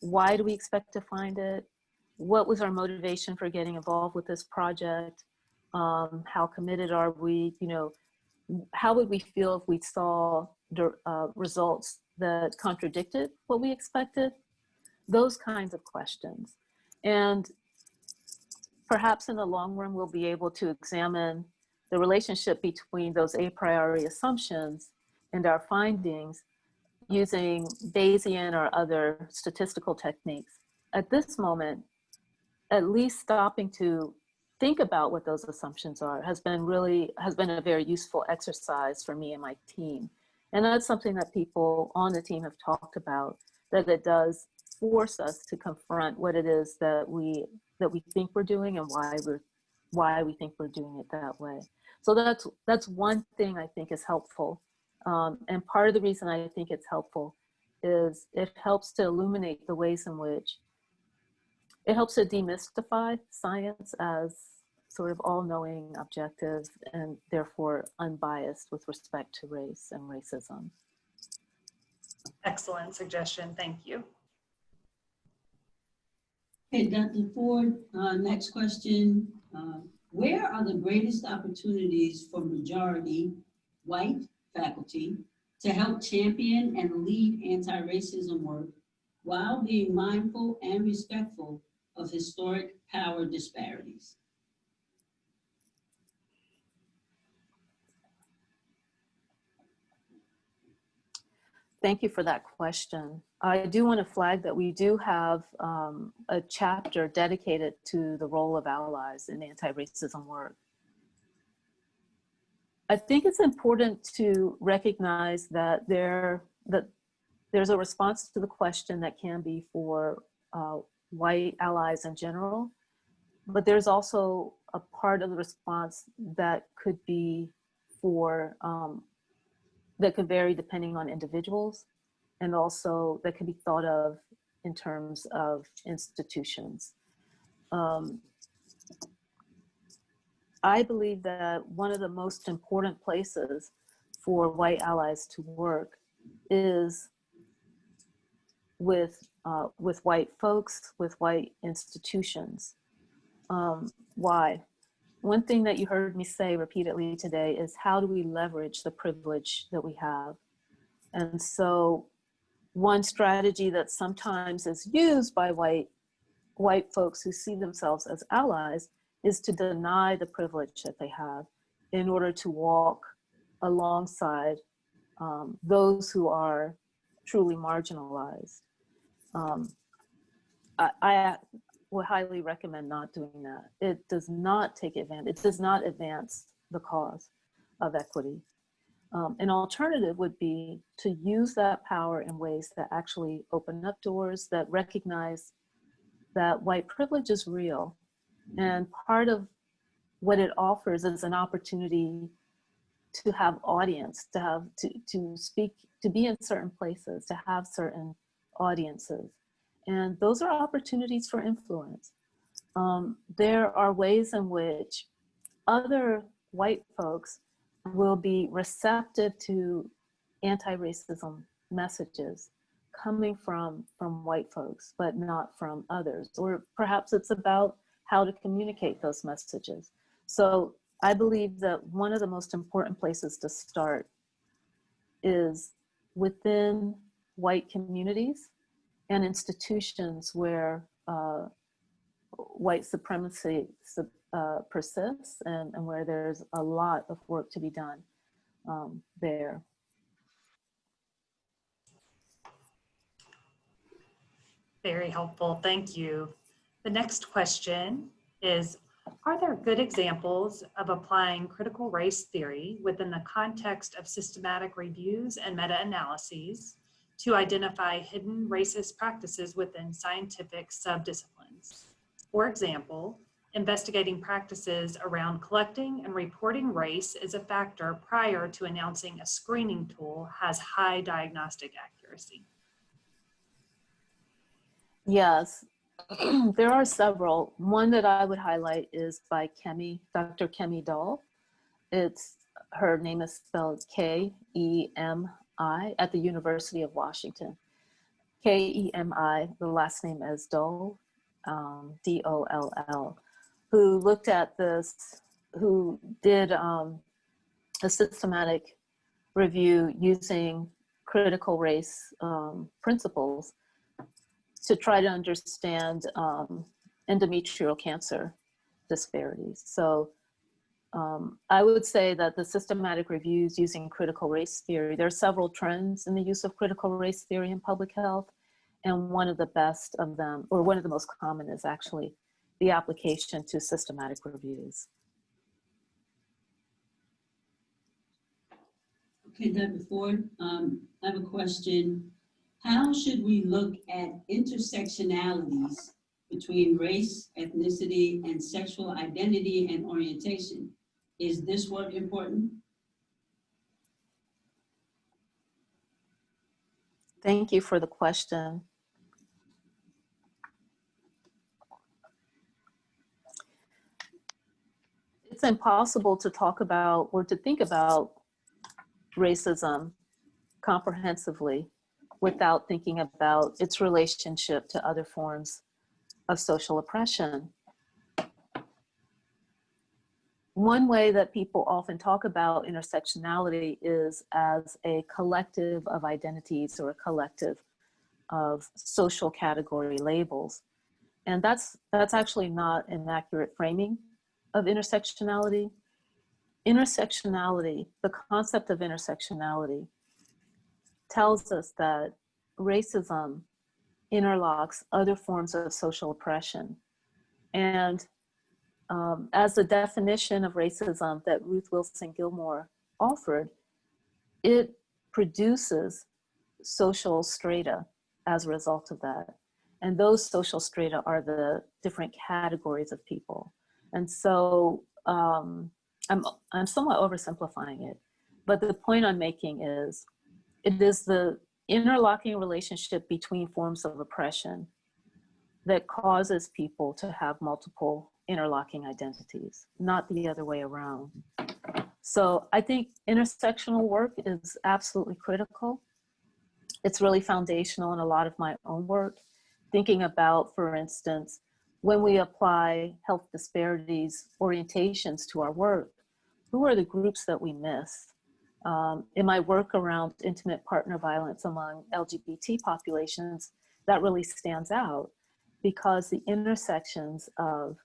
Why do we expect to find it? What was our motivation for getting involved with this project? How committed are we? How would we feel if we saw results that contradicted what we expected? Those kinds of questions. And perhaps in the long run, we'll be able to examine the relationship between those a priori assumptions and our findings using Bayesian or other statistical techniques. At this moment, at least stopping to think about what those assumptions are has been a very useful exercise for me and my team. And that's something that people on the team have talked about, that it does force us to confront what it is that we think we're doing and why we think we're doing it that way. So that's one thing I think is helpful. And part of the reason I think it's helpful is it helps to illuminate the ways in which it helps to demystify science as sort of all-knowing, objective, and therefore unbiased with respect to race and racism. Excellent suggestion. Thank you. Okay, Dr. Ford, next question. Where are the greatest opportunities for majority white faculty to help champion and lead anti-racism work while being mindful and respectful of historic power disparities? Thank you for that question. I do want to flag that we do have a chapter dedicated to the role of allies in anti-racism work. I think it's important to recognize that there's a response to the question that can be for white allies in general, but there's also a part of the response that could be for that could vary depending on individuals, and also that can be thought of in terms of institutions. I believe that one of the most important places for white allies to work is with white folks, with white institutions. Why? One thing that you heard me say repeatedly today is, how do we leverage the privilege that we have? And so one strategy that sometimes is used by white folks who see themselves as allies is to deny the privilege that they have in order to walk alongside those who are truly marginalized. I would highly recommend not doing that. It does not take advantage, it does not advance the cause of equity. An alternative would be to use that power in ways that actually open up doors, that recognize that white privilege is real. And part of what it offers is an opportunity to have audience, to speak, to be in certain places, to have certain audiences. And those are opportunities for influence. There are ways in which other white folks will be receptive to anti-racism messages coming from white folks, but not from others. Or perhaps it's about how to communicate those messages. So I believe that one of the most important places to start is within white communities and institutions where white supremacy persists and where there's a lot of work to be done there. Very helpful, thank you. The next question is, are there good examples of applying critical race theory within the context of systematic reviews and meta-analyses to identify hidden racist practices within scientific subdisciplines? For example, investigating practices around collecting and reporting race as a factor prior to announcing a screening tool has high diagnostic accuracy. Yes, there are several. One that I would highlight is by Dr. Kemi Dahl. Her name is spelled K-E-M-I at the University of Washington. K-E-M-I, the last name is Doll, D-O-L-L, who looked at this, who did a systematic review using critical race principles to try to understand endometrial cancer disparities. So I would say that the systematic reviews using critical race theory, there are several trends in the use of critical race theory in public health. And one of the best of them, or one of the most common, is actually the application to systematic reviews. Okay, Dr. Ford, I have a question. How should we look at intersectionalities between race, ethnicity, and sexual identity and orientation? Is this work important? Thank you for the question. It's impossible to talk about or to think about racism comprehensively without thinking about its relationship to other forms of social oppression. One way that people often talk about intersectionality is as a collective of identities or a collective of social category labels. And that's actually not an accurate framing of intersectionality. Intersectionality, the concept of intersectionality, tells us that racism interlocks other forms of social oppression. And as the definition of racism that Ruth Wilson Gilmore offered, it produces social strata as a result of that. And those social strata are the different categories of people. And so I'm somewhat oversimplifying it, but the point I'm making is, it is the interlocking relationship between forms of oppression that causes people to have multiple interlocking identities, not the other way around. So I think intersectional work is absolutely critical. It's really foundational in a lot of my own work, thinking about, for instance, when we apply health disparities orientations to our work, who are the groups that we miss? In my work around intimate partner violence among LGBT populations, that really stands out because the intersections of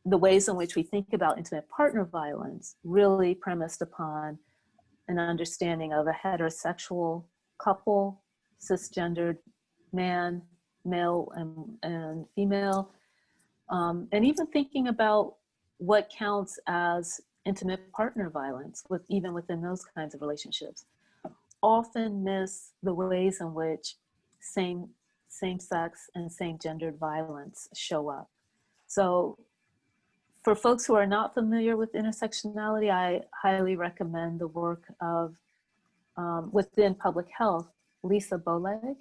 the ways in which we think about intimate partner violence really premised upon an understanding of a heterosexual couple, cisgendered man, male and female, and even thinking about what counts as intimate partner violence even within those kinds of relationships, often miss the ways in which same-sex and same-gendered violence show up. So for folks who are not familiar with intersectionality, I highly recommend the work of, within public health, Lisa Boleg,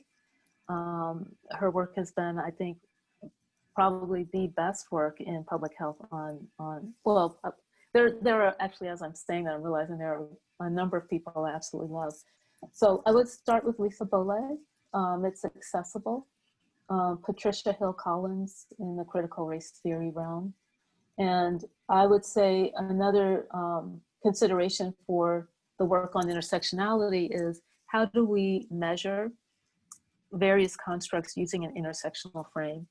Her work has been, I think, probably the best work in public health well, there are actually, as I'm saying that, I'm realizing there are a number of people I absolutely love. So I would start with Lisa Bolle. It's accessible. Patricia Hill Collins in the critical race theory realm. And I would say another consideration for the work on intersectionality is, how do we measure various constructs using an intersectional frame?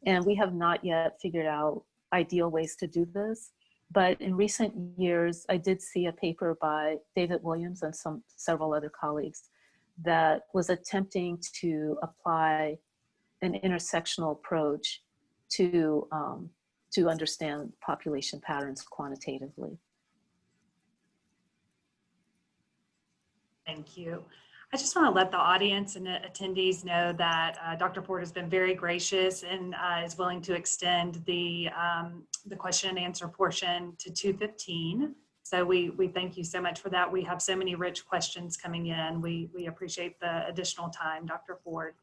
And we have not yet figured out ideal ways to do this. But in recent years, I did see a paper by David Williams and several other colleagues that was attempting to apply an intersectional approach to understand population patterns quantitatively. Thank you. I just want to let the audience and the attendees know that Dr. Ford has been very gracious and is willing to extend the question and answer portion to 2:15. So we thank you so much for that. We have so many rich questions coming in. We appreciate the additional time, Dr. Ford.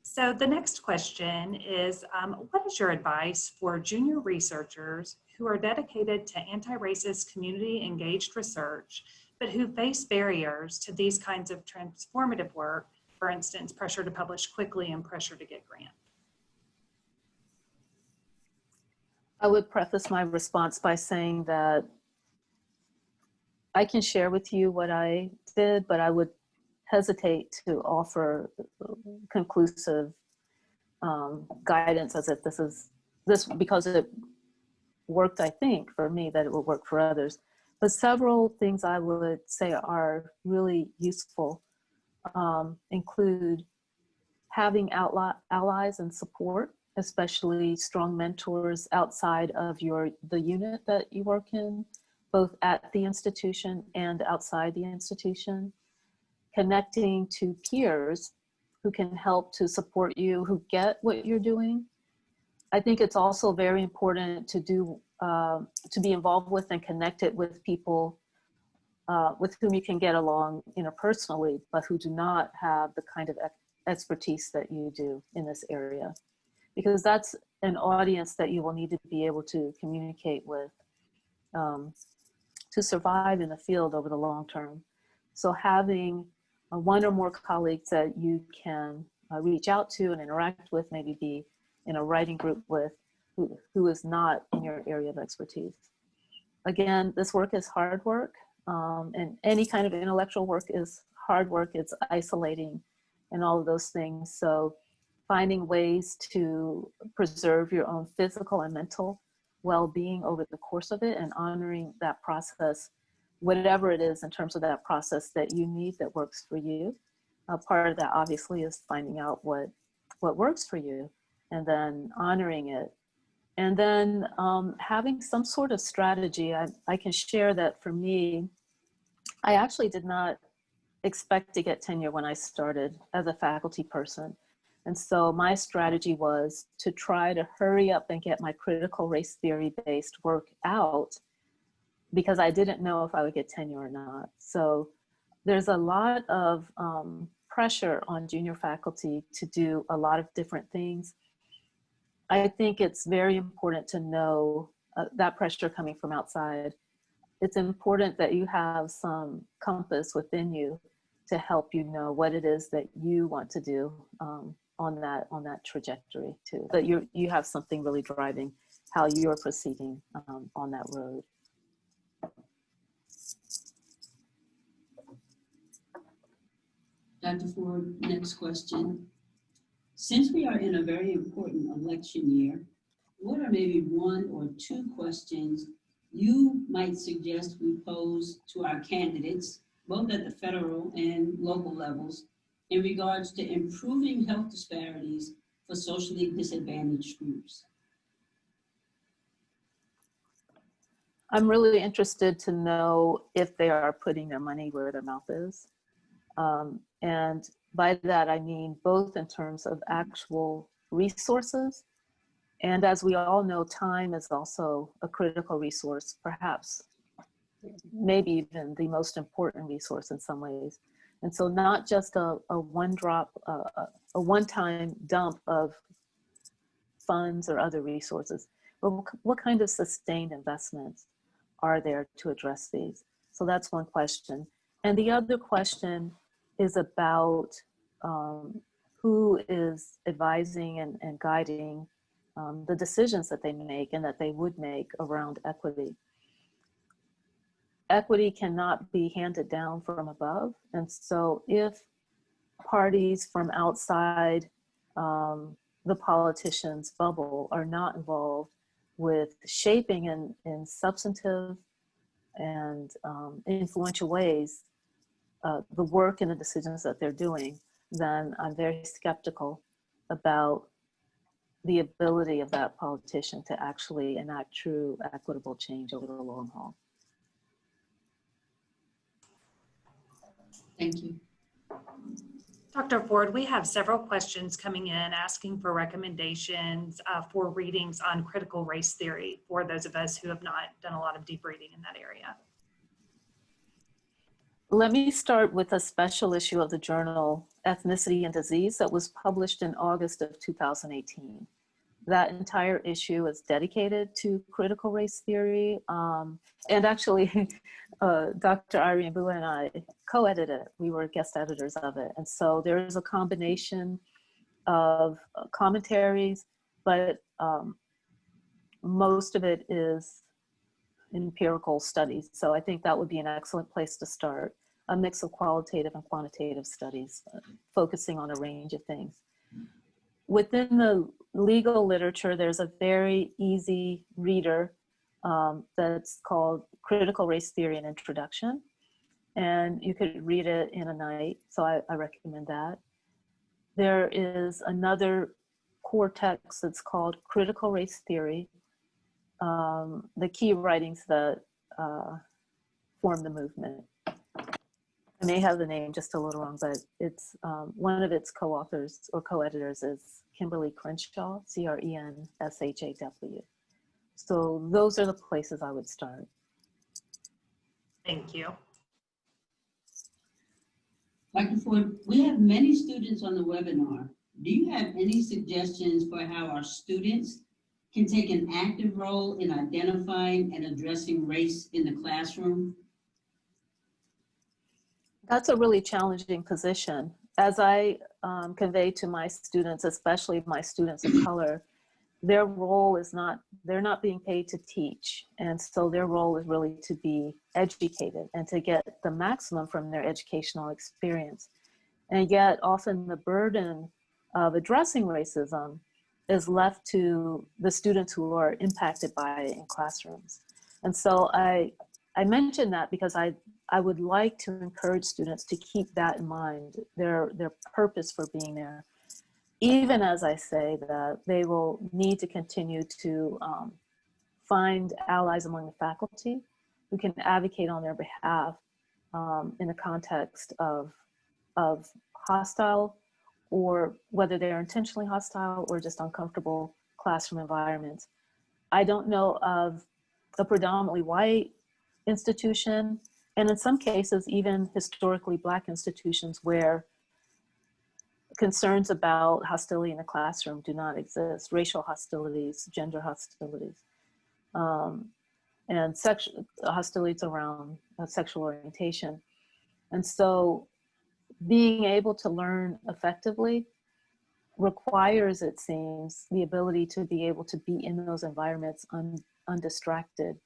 So the next question is, what is your advice for junior researchers who are dedicated to anti-racist community engaged research, but who face barriers to these kinds of transformative work, for instance, pressure to publish quickly and pressure to get grants? I would preface my response by saying that I can share with you what I did, but I would hesitate to offer conclusive guidance as if this because it worked, I think, for me, that it will work for others. But several things I would say are really useful include having allies and support, especially strong mentors outside of the unit that you work in, both at the institution and outside the institution. Connecting to peers who can help to support you, who get what you're doing. I think it's also very important to be involved with and connected with people with whom you can get along interpersonally, but who do not have the kind of expertise that you do in this area. Because that's an audience that you will need to be able to communicate with to survive in the field over the long term. So having one or more colleagues that you can reach out to and interact with, maybe be in a writing group with, who is not in your area of expertise. Again, this work is hard work, and any kind of intellectual work is hard work. It's isolating and all of those things. So finding ways to preserve your own physical and mental well-being over the course of it, and honoring that process, whatever it is in terms of that process that you need that works for you. Part of that obviously is finding out what works for you and then honoring it. And then having some sort of strategy. I can share that for me, I actually did not expect to get tenure when I started as a faculty person. And so my strategy was to try to hurry up and get my critical race theory based work out, because I didn't know if I would get tenure or not. So there's a lot of pressure on junior faculty to do a lot of different things. I think it's very important to know that pressure coming from outside. It's important that you have some compass within you to help you know what it is that you want to do on that trajectory too. That you have something really driving how you're proceeding on that road. Dr. Ford, next question. Since we are in a very important election year, what are maybe one or two questions you might suggest we pose to our candidates, both at the federal and local levels, in regards to improving health disparities for socially disadvantaged groups? I'm really interested to know if they are putting their money where their mouth is. And by that, I mean both in terms of actual resources, and as we all know, time is also a critical resource, perhaps maybe even the most important resource in some ways. And so not just a one-time dump of funds or other resources, but what kind of sustained investments are there to address these? So that's one question. And the other question is about who is advising and guiding the decisions that they make and that they would make around equity. Equity cannot be handed down from above. And so if parties from outside the politician's bubble are not involved with shaping in substantive and influential ways the work and the decisions that they're doing, then I'm very skeptical about the ability of that politician to actually enact true equitable change over the long haul. Thank you. Dr. Ford, we have several questions coming in asking for recommendations for readings on critical race theory for those of us who have not done a lot of deep reading in that area. Let me start with a special issue of the journal Ethnicity and Disease that was published in August of 2018. That entire issue is dedicated to critical race theory. And actually, Dr. Irene Bua and I co-edited it. We were guest editors of it. And so there's a combination of commentaries, but most of it is empirical studies. So I think that would be an excellent place to start. A mix of qualitative and quantitative studies, focusing on a range of things. Within the legal literature, there's a very easy reader that's called Critical Race Theory and Introduction. And you could read it in a night, so I recommend that. There is another core text that's called Critical Race Theory, the key writings that form the movement. I may have the name just a little wrong, but it's one of its co-authors or co-editors is Kimberly Crenshaw, C-R-E-N-S-H-A-W. So those are the places I would start. Thank you. Dr. Ford, we have many students on the webinar. Do you have any suggestions for how our students can take an active role in identifying and addressing race in the classroom? That's a really challenging position. As I convey to my students, especially my students of color, their role is not, they're not being paid to teach. And so their role is really to be educated and to get the maximum from their educational experience. And yet often the burden of addressing racism is left to the students who are impacted by it in classrooms. And so I mention that because I would like to encourage students to keep that in mind, their purpose for being there, even as I say that they will need to continue to find allies among the faculty who can advocate on their behalf in the context of hostile, or whether they're intentionally hostile or just uncomfortable classroom environments. I don't know of a predominantly white institution, and in some cases, even historically Black institutions where concerns about hostility in the classroom do not exist, racial hostilities, gender hostilities, and hostilities around sexual orientation. And so being able to learn effectively requires, it seems, the ability to be able to be in those environments undistracted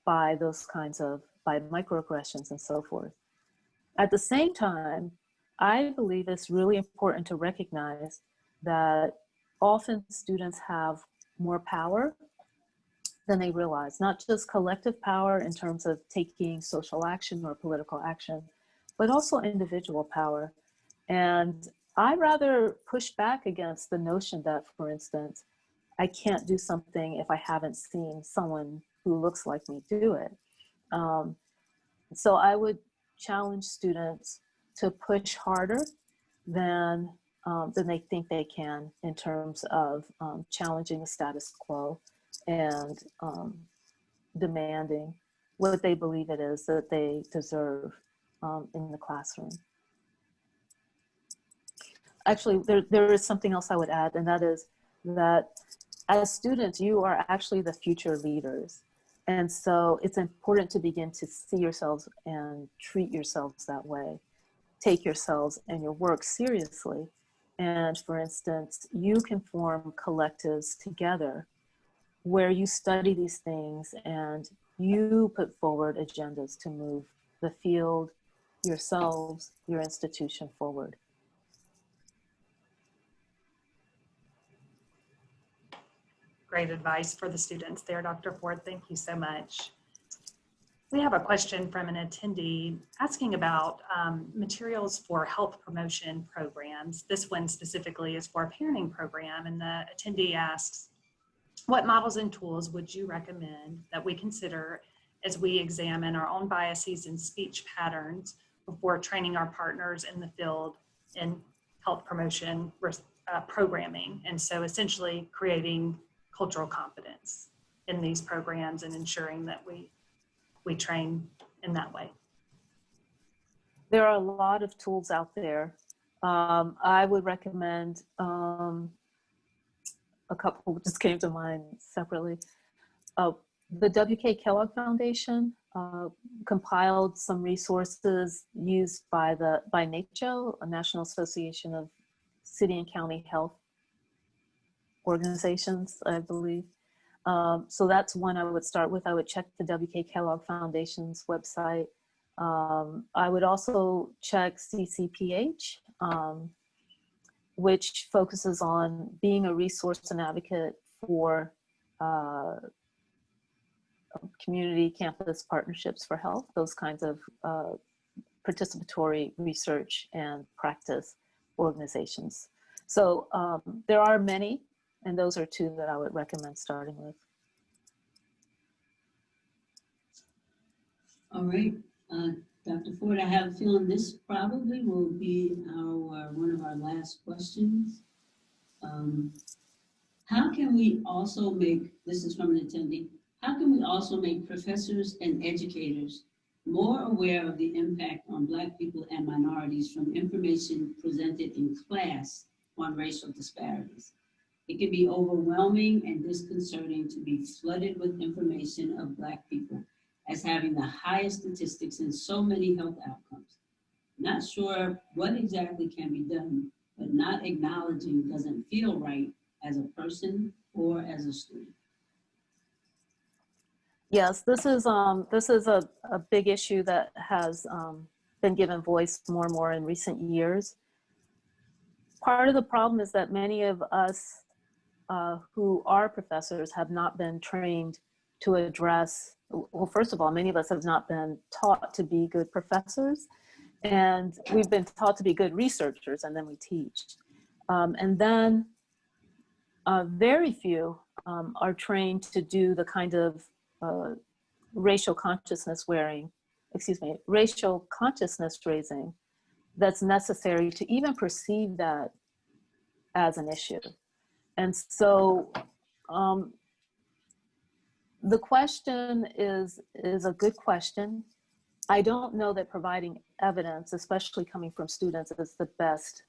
by those kinds of, by microaggressions and so forth. At the same time, I believe it's really important to recognize that often students have more power than they realize, not just collective power in terms of taking social action or political action, but also individual power. And I rather push back against the notion that, for instance, I can't do something if I haven't seen someone who looks like me do it. So I would challenge students to push harder than they think they can in terms of challenging the status quo and demanding what they believe it is that they deserve in the classroom. Actually, there is something else I would add, and that is that as students, you are actually the future leaders. And so it's important to begin to see yourselves and treat yourselves that way. Take yourselves and your work seriously. And for instance, you can form collectives together where you study these things and you put forward agendas to move the field, yourselves, your institution forward. Great advice for the students there, Dr. Ford. Thank you so much. We have a question from an attendee asking about materials for health promotion programs. This one specifically is for a parenting program, and the attendee asks, what models and tools would you recommend that we consider as we examine our own biases and speech patterns before training our partners in the field in health promotion programming? And so essentially creating cultural competence in these programs and ensuring that we train in that way. There are a lot of tools out there. I would recommend a couple just came to mind separately. The W.K. Kellogg Foundation compiled some resources used by NACCHO, a National Association of City and County Health Organizations, I believe. So that's one I would start with. I would check the W.K. Kellogg Foundation's website. I would also check CCPH, which focuses on being a resource and advocate for community campus partnerships for health, those kinds of participatory research and practice organizations. So there are many, and those are two that I would recommend starting with. All right, Dr. Ford, I have a feeling this probably will be our one of our last questions. How can we also make, this is from an attendee, how can we also make professors and educators more aware of the impact on Black people and minorities from information presented in class on racial disparities? It can be overwhelming and disconcerting to be flooded with information of Black people as having the highest statistics in so many health outcomes. Not sure what exactly can be done, but not acknowledging doesn't feel right as a person or as a student. Yes, this is a big issue that has been given voice more and more in recent years. Part of the problem is that many of us who are professors have not been trained to address, well, first of all, many of us have not been taught to be good professors, and we've been taught to be good researchers, and then we teach. And then very few are trained to do the kind of racial consciousness raising that's necessary to even perceive that as an issue. And so the question is a good question. I don't know that providing evidence, especially coming from students, is the best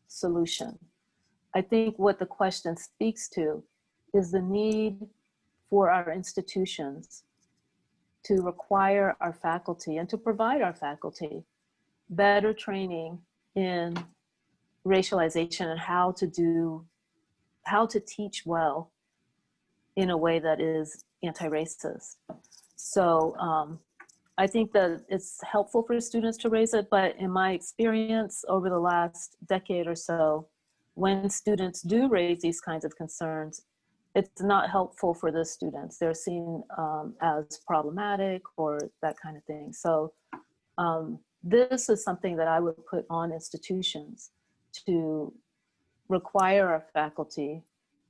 solution. I think what the question speaks to is the need for our institutions to require our faculty and to provide our faculty better training in racialization and how to teach well in a way that is anti-racist. So I think that it's helpful for students to raise it, but in my experience over the last decade or so, when students do raise these kinds of concerns, it's not helpful for the students. They're seen as problematic or that kind of thing. So this is something that I would put on institutions to require our faculty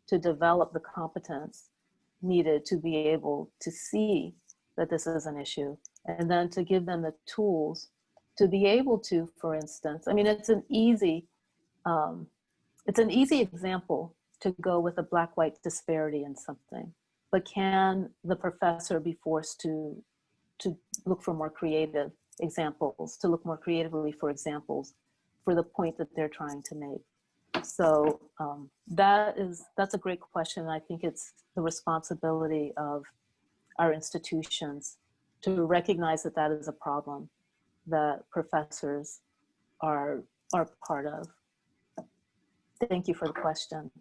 to develop the competence needed to be able to see that this is an issue, and then to give them the tools to be able to, for instance, I mean, it's an easy example to go with a Black-white disparity in something, but can the professor be forced to look for more creative examples, to look more creatively for examples for the point that they're trying to make. So that's a great question. I think it's the responsibility of our institutions to recognize that that is a problem that professors are part of. Thank you for the question.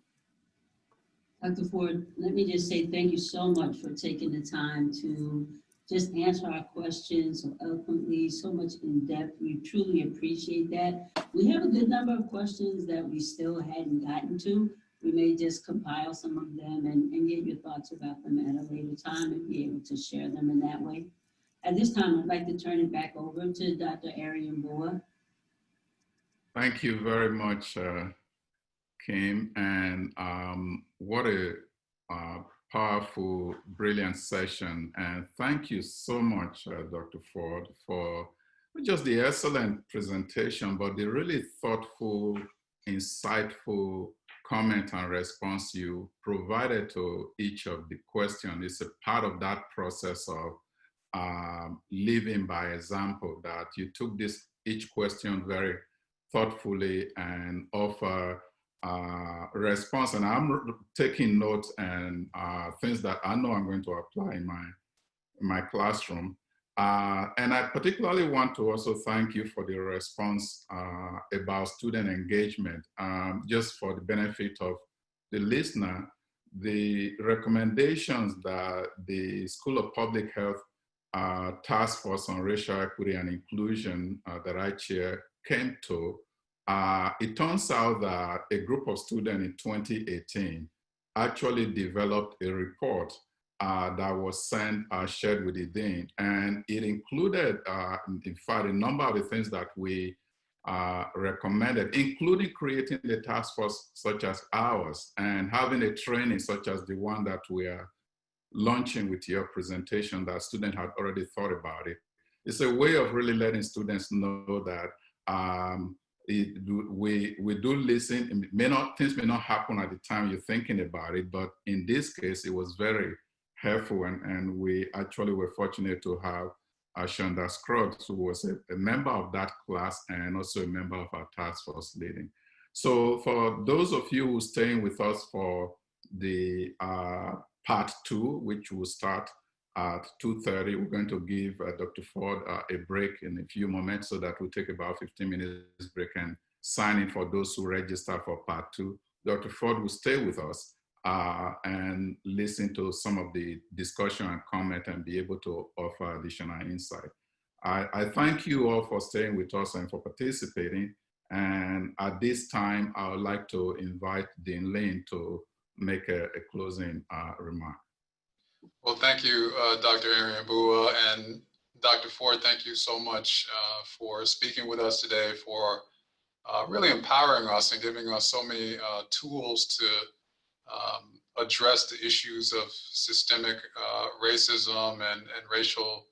Dr. Ford, let me just say thank you so much for taking the time to just answer our questions so eloquently, so much in depth. We truly appreciate that. We have a good number of questions that we still hadn't gotten to. We may just compile some of them and get your thoughts about them at a later time and be able to share them in that way. At this time, I'd like to turn it back over to Dr. Ariambua. Thank you very much, Kim, and what a powerful, brilliant session. And thank you so much, Dr. Ford, for not just the excellent presentation, but the really thoughtful, insightful comment and response you provided to each of the questions. It's a part of that process of living by example, that you took each question very thoughtfully and offer response. And I'm taking notes and things that I know I'm going to apply in my classroom. And I particularly want to also thank you for the response about student engagement. Just for the benefit of the listener, the recommendations that the School of Public Health Task Force on Racial Equity and Inclusion that I chair came to, it turns out that a group of students in 2018 actually developed a report that was shared with the dean. And it included, in fact, a number of the things that we recommended, including creating a task force such as ours and having a training such as the one that we are launching with your presentation that students had already thought about it. It's a way of really letting students know that we do listen. Things may not happen at the time you're thinking about it, but in this case, it was very helpful, and we actually were fortunate to have Chandra Scruggs, who was a member of that class and also a member of our task force leading. So for those of you who are staying with us for the part 2, which will start at 2:30, we're going to give Dr. Ford a break in a few moments, so that we'll take about 15 minutes break and sign in for those who register for part 2. Dr. Ford will stay with us and listen to some of the discussion and comment and be able to offer additional insight. I thank you all for staying with us and for participating. And at this time, I would like to invite Dean Lane to make a closing remark. Well, thank you, Dr. Ariambua, and Dr. Ford, thank you so much for speaking with us today, for really empowering us and giving us so many tools to address the issues of systemic racism and racial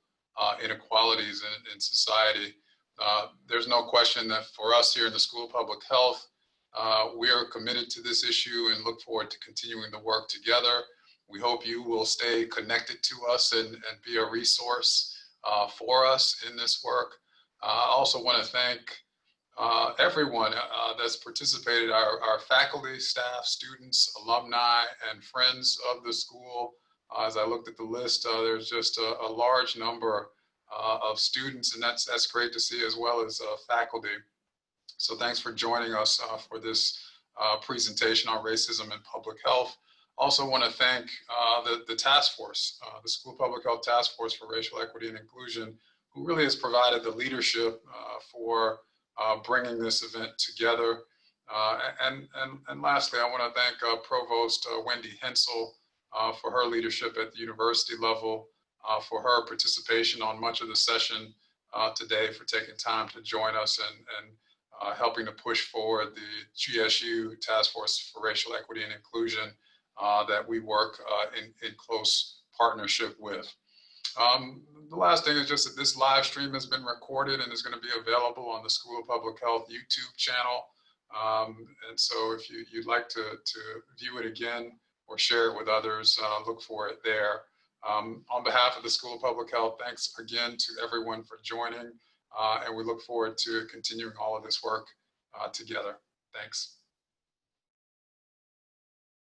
inequalities in society. There's no question that for us here in the School of Public Health, we are committed to this issue and look forward to continuing the work together. We hope you will stay connected to us and be a resource for us in this work. I also want to thank everyone that's participated, our faculty, staff, students, alumni, and friends of the school. As I looked at the list, there's just a large number of students, and that's great to see, as well as faculty. So thanks for joining us for this presentation on racism in public health. Also want to thank the task force, the School of Public Health Task Force for Racial Equity and Inclusion, who really has provided the leadership for bringing this event together. And lastly, I want to thank Provost Wendy Hensel for her leadership at the university level, for her participation on much of the session today, for taking time to join us and helping to push forward the GSU Task Force for Racial Equity and Inclusion that we work in close partnership with. The last thing is just that this live stream has been recorded and is going to be available on the School of Public Health YouTube channel. And so if you'd like to view it again or share it with others, look for it there. On behalf of the School of Public Health, thanks again to everyone for joining. And we look forward to continuing all of this work together. Thanks.